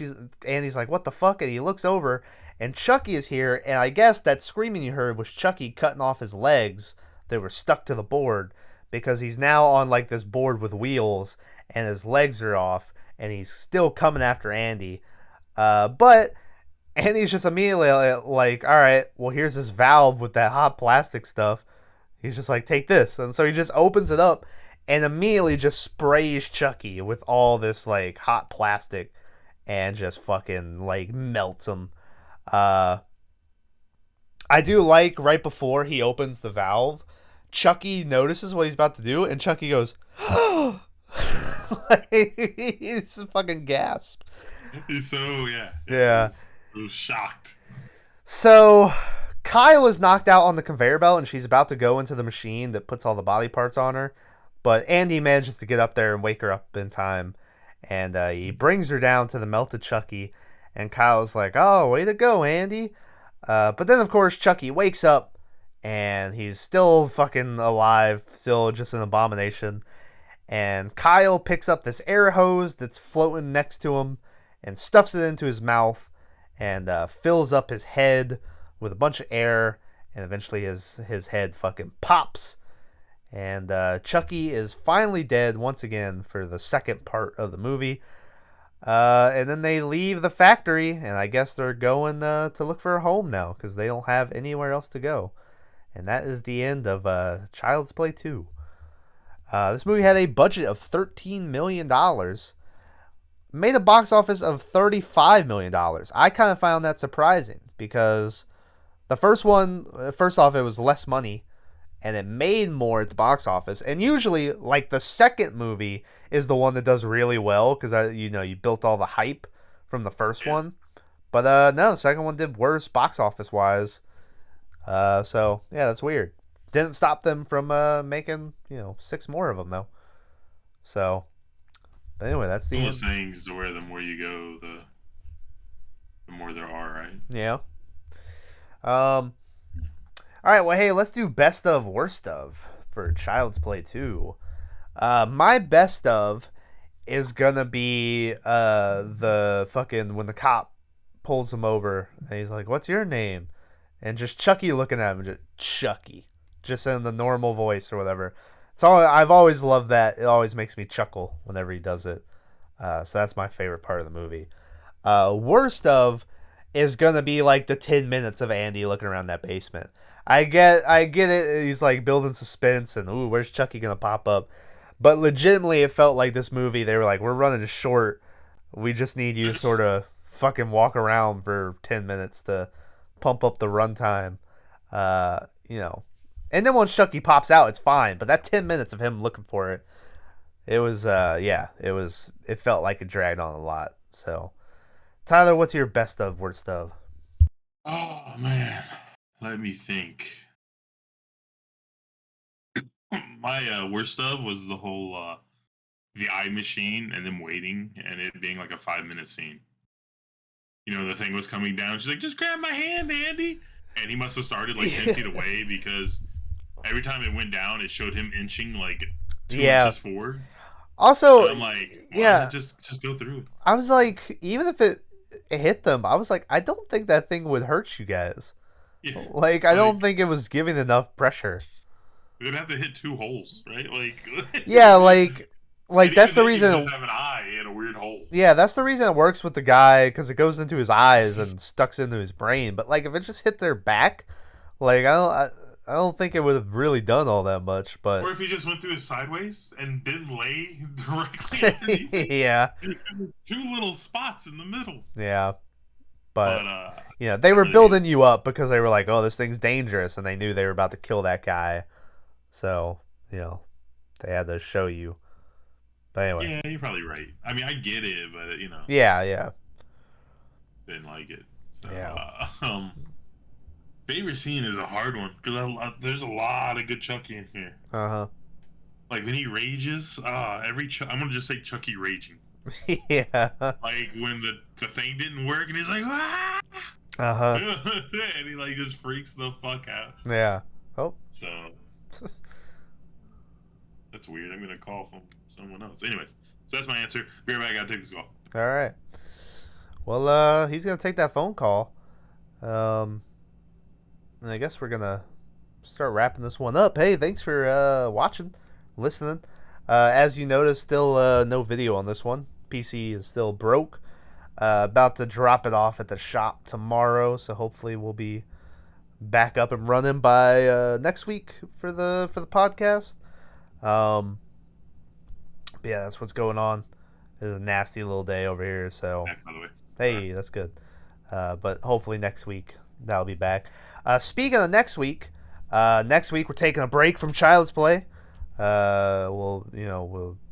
Andy's like, what the fuck? And he looks over, and Chucky is here, and I guess that screaming you heard was Chucky cutting off his legs that were stuck to the board, because he's now on like this board with wheels, and his legs are off, and he's still coming after Andy. But Andy's just immediately like, all right, well, here's this valve with that hot plastic stuff. He's just like, take this. And so he just opens it up and immediately just sprays Chucky with all this like hot plastic and just fucking like melts him. I do like right before he opens the valve, Chucky notices what he's about to do, and Chucky goes, like, he's a fucking gasp. He's so, yeah. He was shocked. So Kyle is knocked out on the conveyor belt, and she's about to go into the machine that puts all the body parts on her. But Andy manages to get up there and wake her up in time. And he brings her down to the melted Chucky. And Kyle's like, oh, way to go, Andy. But then, of course, Chucky wakes up. And he's still fucking alive. Still just an abomination. And Kyle picks up this air hose that's floating next to him. And stuffs it into his mouth. And fills up his head with a bunch of air. And eventually his head fucking pops. And Chucky is finally dead once again for the second part of the movie. And then they leave the factory, and I guess they're going to look for a home now because they don't have anywhere else to go. And that is the end of Child's Play 2. This movie had a budget of $13 million. made a box office of $35 million. I kind of found that surprising because the first one, first off, it was less money and it made more at the box office. And usually, like, the second movie is the one that does really well because, you built all the hype from the first one. But no, the second one did worse box office wise. So, yeah, that's weird. Didn't stop them from making, 6 more of them, though. So, but anyway, that's the One end. of those sayings where the more you go, the more there are, right? Yeah. All right, well, hey, let's do best of, worst of for Child's Play 2. My best of is gonna be the fucking when the cop pulls him over and he's like, "What's your name?" And just Chucky looking at him, just Chucky, just in the normal voice or whatever. So I've always loved that. It always makes me chuckle whenever he does it. So that's my favorite part of the movie. Worst of is gonna be like the 10 minutes of Andy looking around that basement. I get it. He's like building suspense and ooh, where's Chucky gonna pop up? But legitimately, it felt like this movie. They were like, we're running short. We just need you to sort of fucking walk around for 10 minutes to pump up the runtime. And then once Chucky pops out, it's fine. But that 10 minutes of him looking for it, it felt like it dragged on a lot. So, Tyler, what's your best of, worst of? Oh man, let me think. My worst of was the whole the eye machine and them waiting and it being like a 5-minute scene. The thing was coming down. She's like, "Just grab my hand, Andy," and he must have started like 10 feet away because every time it went down, it showed him inching like 2 inches forward. Also, and I'm like, yeah, just go through. I was like, even if it hit them, I was like, I don't think that thing would hurt you guys. Yeah, like, I don't think it was giving enough pressure. We're gonna have to hit 2 holes, right? Like, yeah, like that's the reason. Just have an eye in a weird hole. Yeah, that's the reason it works with the guy because it goes into his eyes and stucks into his brain. But like, if it just hit their back, like I don't think it would have really done all that much. But or if he just went through it sideways and didn't lay directly underneath it. Yeah, 2 little spots in the middle. Yeah, but they were building you up because they were like, oh, this thing's dangerous, and they knew they were about to kill that guy. So they had to show you. But anyway. Yeah, you're probably right. I mean, I get it, but Yeah. Didn't like it. So, yeah. Favorite scene is a hard one because there's a lot of good Chucky in here. Like when he rages, I'm gonna just say Chucky raging. Yeah. Like when the thing didn't work and he's like, ah! And he like just freaks the fuck out. Yeah. Oh. So that's weird. I'm gonna call from someone else. Anyways, so that's my answer. Be right back. I gotta take this call. All right. Well, he's gonna take that phone call. And I guess we're gonna start wrapping this one up. Hey, thanks for watching, listening. As you noticed, still no video on this one. PC is still broke. About to drop it off at the shop tomorrow, so hopefully we'll be back up and running by next week for the podcast. But yeah, that's what's going on. It's a nasty little day over here, so Back, by the way. Hey, that's good. But hopefully next week that'll be back. Speaking of next week we're taking a break from Child's Play. We'll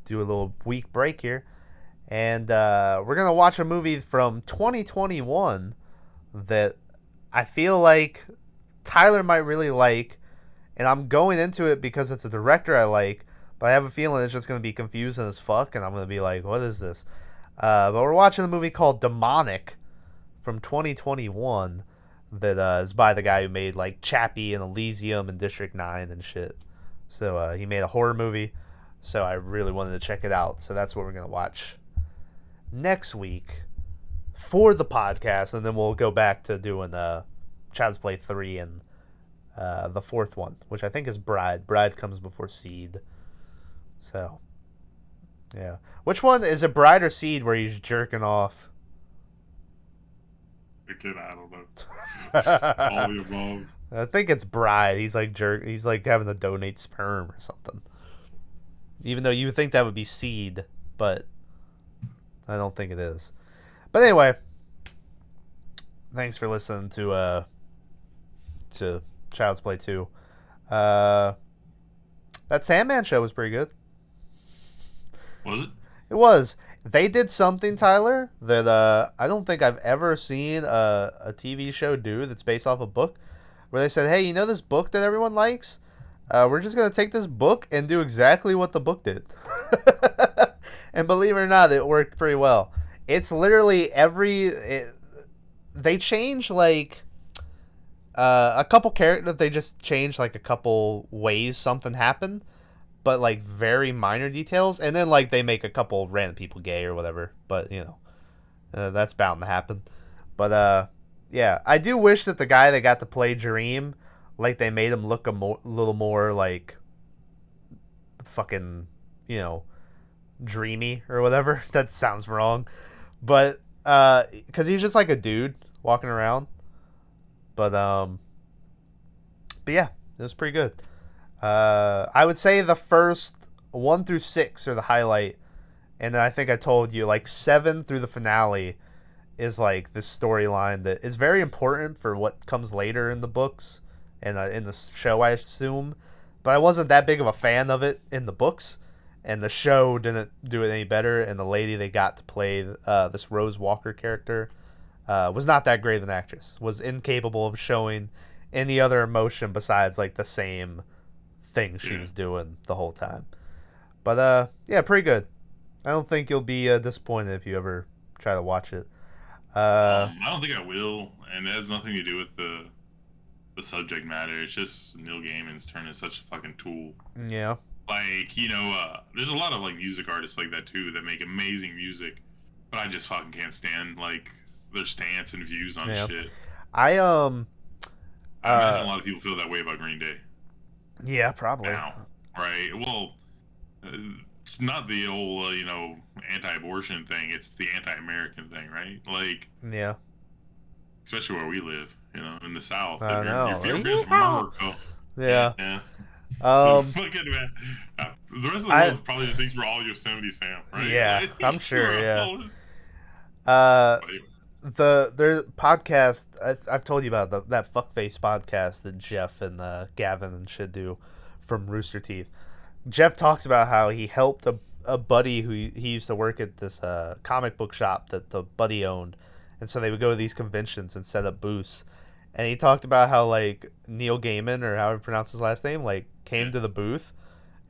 do a little week break here, and we're gonna watch a movie from 2021 that I feel like Tyler might really like, and I'm going into it because it's a director I like, but I have a feeling it's just gonna be confusing as fuck, and I'm gonna be like, what is this? But we're watching a movie called Demonic from 2021 that is by the guy who made like Chappie and Elysium and District 9 and shit. So he made a horror movie, so I really wanted to check it out. So that's what we're going to watch next week for the podcast, and then we'll go back to doing Child's Play 3 and the fourth one, which I think is Bride. Bride comes before Seed. So, yeah. Which one? Is it Bride or Seed where he's jerking off? I don't know. All the above. I think it's Bride. He's like He's like having to donate sperm or something. Even though you would think that would be Seed, but I don't think it is. But anyway, thanks for listening to Child's Play 2. That Sandman show was pretty good. Was it? It was. They did something, Tyler, that I don't think I've ever seen a TV show do that's based off a book, where they said, hey, you know this book that everyone likes? We're just going to take this book and do exactly what the book did. And believe it or not, it worked pretty well. It's literally they change, like, a couple characters. They just change, like, a couple ways something happened. But, like, very minor details. And then, like, they make a couple random people gay or whatever. But, you know, that's bound to happen. But, yeah. I do wish that the guy that got to play Dream, like, they made him look a little more, like, fucking, you know, dreamy or whatever. That sounds wrong. But, because he's just, like, a dude walking around. But yeah, it was pretty good. I would say the first 1 through 6 are the highlight, and then I think I told you, like, 7 through the finale is, like, this storyline that is very important for what comes later in the books and in the show, I assume. But I wasn't that big of a fan of it in the books, and the show didn't do it any better. And the lady they got to play this Rose Walker character was not that great of an actress. Was incapable of showing any other emotion besides, like, the same thing she was doing the whole time. But yeah, pretty good. I don't think you'll be disappointed if you ever try to watch it. I don't think I will, and it has nothing to do with the subject matter. It's just Neil Gaiman's turning such a fucking tool. Yeah. Like, you know, there's a lot of, like, music artists like that too that make amazing music, but I just fucking can't stand, like, their stance and views on shit. I imagine a lot of people feel that way about Green Day. Yeah, probably. Now, right? Well, it's not the old, you know, anti-abortion thing. It's the anti-American thing, right? Like, yeah. Especially where we live, you know, in the South. I know. If you're from America. Yeah. Yeah. Fucking man. The rest of the world probably just thinks we're all Yosemite Sam, right? Yeah, like, I'm sure. Yeah. Their podcast, I've told you about that fuckface podcast that Jeff and Gavin and shit do from Rooster Teeth. Jeff talks about how he helped a buddy who he used to work at this comic book shop that the buddy owned, and so they would go to these conventions and set up booths. And he talked about how, like, Neil Gaiman, or however you pronounce his last name, like, came to the booth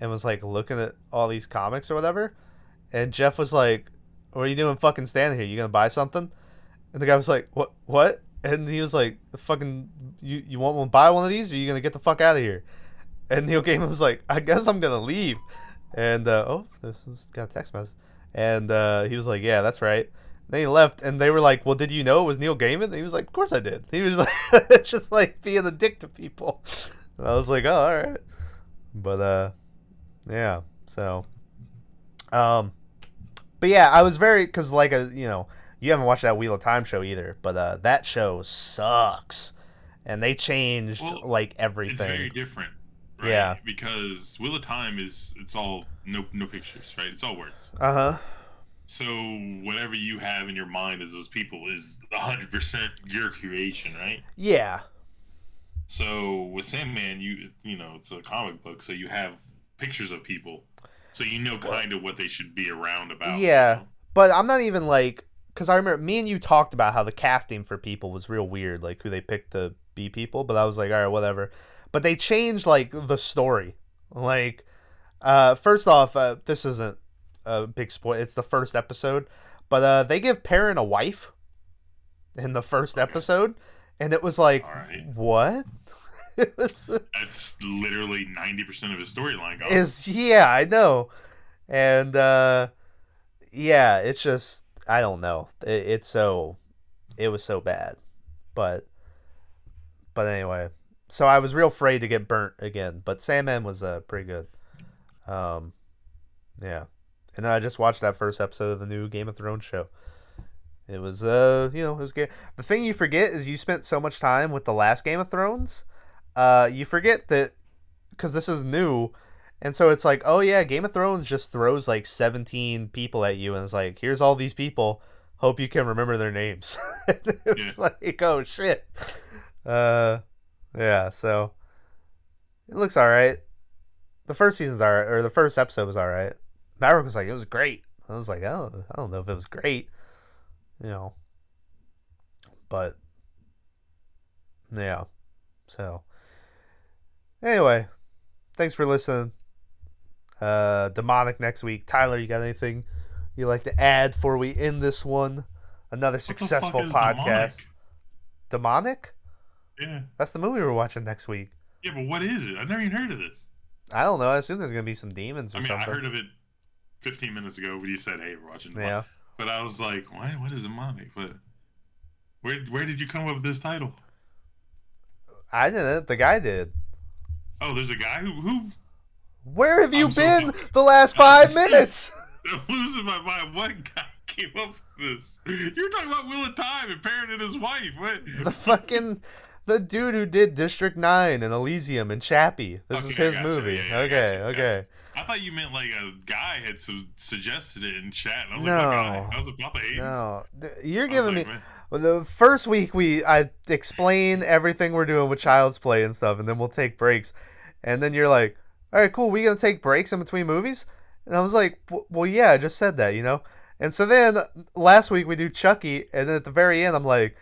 and was, like, looking at all these comics or whatever. And Jeff was like, "What are you doing fucking standing here? You gonna buy something?" And the guy was like, What? And he was like, "Fucking, you want to buy one of these, or are you gonna get the fuck out of here?" And Neil Gaiman was like, "I guess I'm gonna leave." And this got a text message. And he was like, "Yeah, that's right." Then he left, and they were like, "Well, did you know it was Neil Gaiman?" And he was like, "Of course I did." He was like, it's just like being a dick to people. And I was like, "Oh, all right." But yeah. So, but yeah, I was very, because, like, you know, you haven't watched that Wheel of Time show either, but that show sucks, and they changed like everything. It's very different, right? Yeah, because Wheel of Time it's all no pictures, right? It's all words. So whatever you have in your mind as those people is 100% your creation, right? Yeah. So with Sandman, you know, it's a comic book, so you have pictures of people, so you know kind of what they should be around about. Yeah, you know? But I'm not even like, because I remember me and you talked about how the casting for people was real weird, like who they picked to be people. But I was like, all right, whatever. But they changed, like, the story. Like, first off, this isn't a big spoil. It's the first episode, but they give Perrin a wife in the first episode, and it was like, what? That's literally 90% of his storyline. Yeah, I know, and yeah, it's just, I don't know. It was so bad, but anyway. So I was real afraid to get burnt again, but Sandman was pretty good. Yeah. And then I just watched that first episode of the new Game of Thrones show. It was, you know, it was good. The thing you forget is you spent so much time with the last Game of Thrones. You forget that, because this is new, And so it's like, oh yeah, Game of Thrones just throws like 17 people at you and it's like, here's all these people. Hope you can remember their names. It Yeah. was like, oh shit. Uh, yeah. So it looks all right. The first season's all right, or the first episode was all right. Maverick was like, it was great. I was like, oh, I don't know if it was great, you know, but yeah. So anyway, thanks for listening. Demonic next week. Tyler, you got anything you'd like to add before we end this one? Another What the fuck successful is podcast. Demonic? Yeah. That's the movie we're watching next week. Yeah, but what is it? I've never even heard of this. I don't know. I assume there's gonna be some demons or I mean, something. I heard of it 15 minutes ago when you said, "Hey, we're watching." Yeah. But I was like, "What? What is demonic?" But where did you come up with this title? I didn't. The guy did. Oh, there's a guy who. Where have you I'm so been fucking- the last 5 minutes? I'm losing my mind. What guy came up with this? You're talking about Wheel of Time and Parent and his wife. What? The dude who did District 9 and Elysium and Chappie. This is his gotcha. movie. Yeah, okay, gotcha. okay. I thought you meant like a guy had suggested it in chat. And I was No. like, what guy? I was about the 80s. No, you're giving me. Man. Well, the first week I explain everything we're doing with Child's Play and stuff, and then we'll take breaks, and then you're like, "All right, cool. We gonna take breaks in between movies?" And I was like, "Well, yeah, I just said that, you know." And so then last week we do Chucky, and then at the very end I'm like,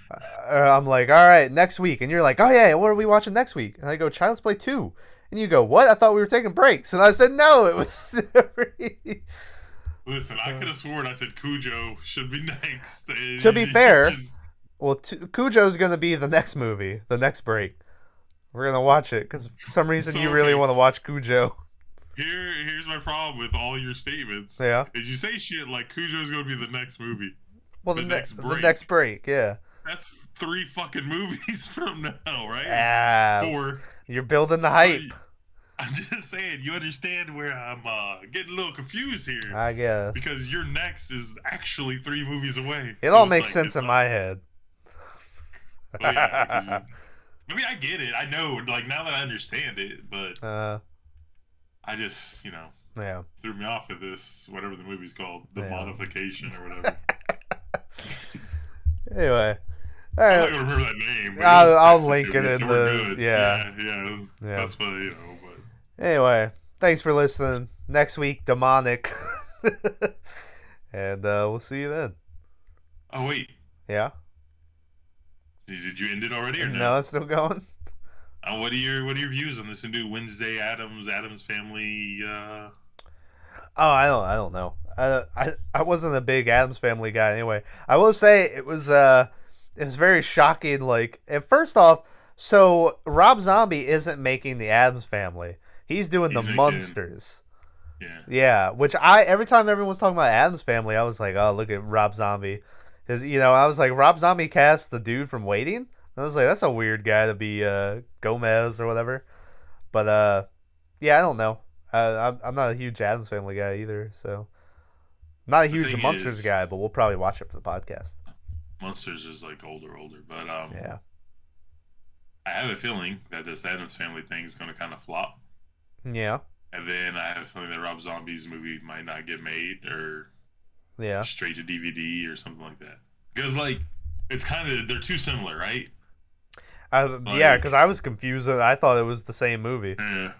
"All right, next week," and you're like, "Oh yeah, what are we watching next week?" And I go, "Child's Play 2." And you go, "What? I thought we were taking breaks." And I said, "No, it was." Listen, I could have sworn I said Cujo should be next. To be fair, well, Cujo's gonna be the next movie, the next break. We're gonna watch it because for some reason you really want to watch Cujo. Here's my problem with all your statements. Yeah. Is you say shit like Cujo's gonna be the next movie. Well, the next break, yeah. That's 3 fucking movies from now, right? Ah, 4. You're building the hype. So I'm just saying, you understand where I'm getting a little confused here. I guess. Because your next is actually 3 movies away. It all makes sense in my head. Well, yeah, I mean, I get it. I know, like, now that I understand it, but I just, yeah, threw me off of this, whatever the movie's called, The Modification or whatever. Anyway. All I'm right. not going to remember that name. But I'll link it in so the... Yeah. Yeah. That's what, but... Anyway, thanks for listening. Next week, Demonic. And we'll see you then. Oh, wait. Yeah? Did you end it already or no? No, it's still going? What are your views on this new Wednesday Addams Family? Oh, I don't know. I wasn't a big Addams Family guy anyway. I will say it was very shocking. Like, first off, so Rob Zombie isn't making the Addams Family. He's doing the Munsters. Yeah. Which every time everyone's talking about Addams Family, I was like, oh, look at Rob Zombie. I was like, Rob Zombie cast the dude from Waiting. I was like, that's a weird guy to be Gomez or whatever. But yeah, I don't know. I'm not a huge Addams Family guy either, so I'm not a huge Munsters guy. But we'll probably watch it for the podcast. Munsters is like older, but yeah, I have a feeling that this Addams Family thing is going to kind of flop. Yeah, and then I have a feeling that Rob Zombie's movie might not get made or straight to DVD or something like that. Because like it's kind of they're too similar, right? Yeah, because I was confused. I thought it was the same movie. Yeah,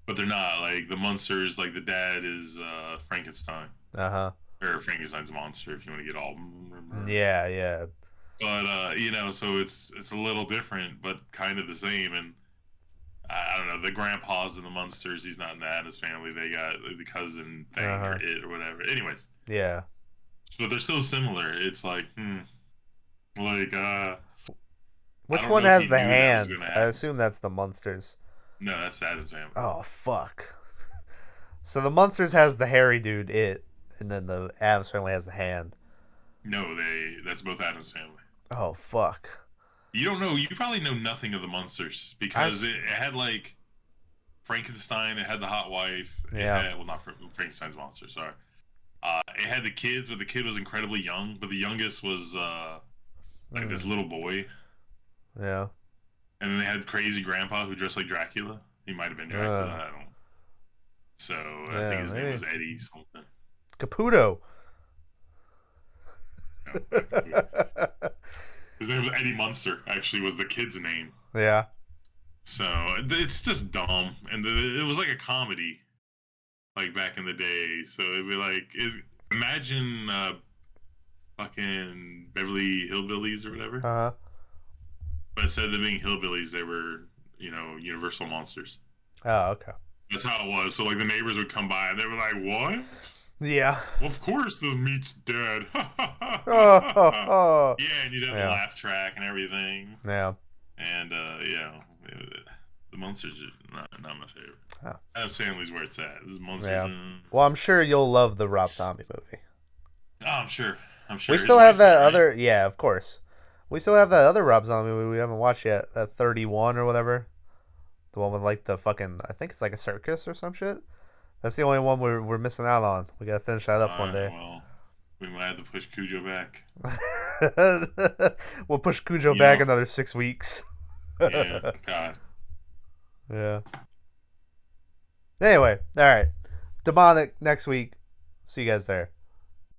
but they're not. Like the Munsters, like the dad is Frankenstein. Or Frankenstein's monster, if you want to get all. Yeah. But so it's a little different, but kind of the same. And I don't know, the grandpas in the Munsters, he's not in the Addams Family. They got the cousin thing or it or whatever. Anyways. Yeah. But they're so similar. It's like, Which one has the hand? I assume that's the Munsters. No, that's the Addams Family. Oh, fuck. So the Munsters has the hairy dude, and then the Addams Family has the hand. No, that's both Addams Family. Oh, fuck. You don't know. You probably know nothing of the Munsters because it had like Frankenstein. It had the hot wife. Yeah. Not Frankenstein's monster. Sorry. It had the kids, but the kid was incredibly young. But the youngest was this little boy. Yeah. And then they had crazy grandpa who dressed like Dracula. He might have been Dracula. So I Yeah, think his name maybe. was Eddie something. Caputo. No, not Caputo. His name was Eddie Munster. Actually, was the kid's name. Yeah. So it's just dumb, and it was like a comedy, like back in the day. So it'd be like, imagine fucking Beverly Hillbillies or whatever, Uh-huh. but instead of them being hillbillies, they were Universal monsters. Oh, okay. That's how it was. So like the neighbors would come by and they were like, "What? Yeah. Well, of course the meat's dead." Oh, oh, oh. Yeah, and you'd have Yeah. a laugh track and everything. Yeah. And the monsters are not my favorite. Oh. Adam's Family's where it's at. This is monsters. Yeah. Well, I'm sure you'll love the Rob Zombie movie. Oh, I'm sure. I'm sure. We His still have wife's that in it, right? other. Yeah, of course. We still have that other Rob Zombie movie we haven't watched yet. That 31 or whatever. The one with like the fucking. I think it's like a circus or some shit. That's the only one we're missing out on. We gotta finish that up one day. Well, we might have to push Cujo back. We'll push Cujo You back know. another 6 weeks. Yeah. God. Yeah. Anyway, all right. Demonic next week. See you guys there.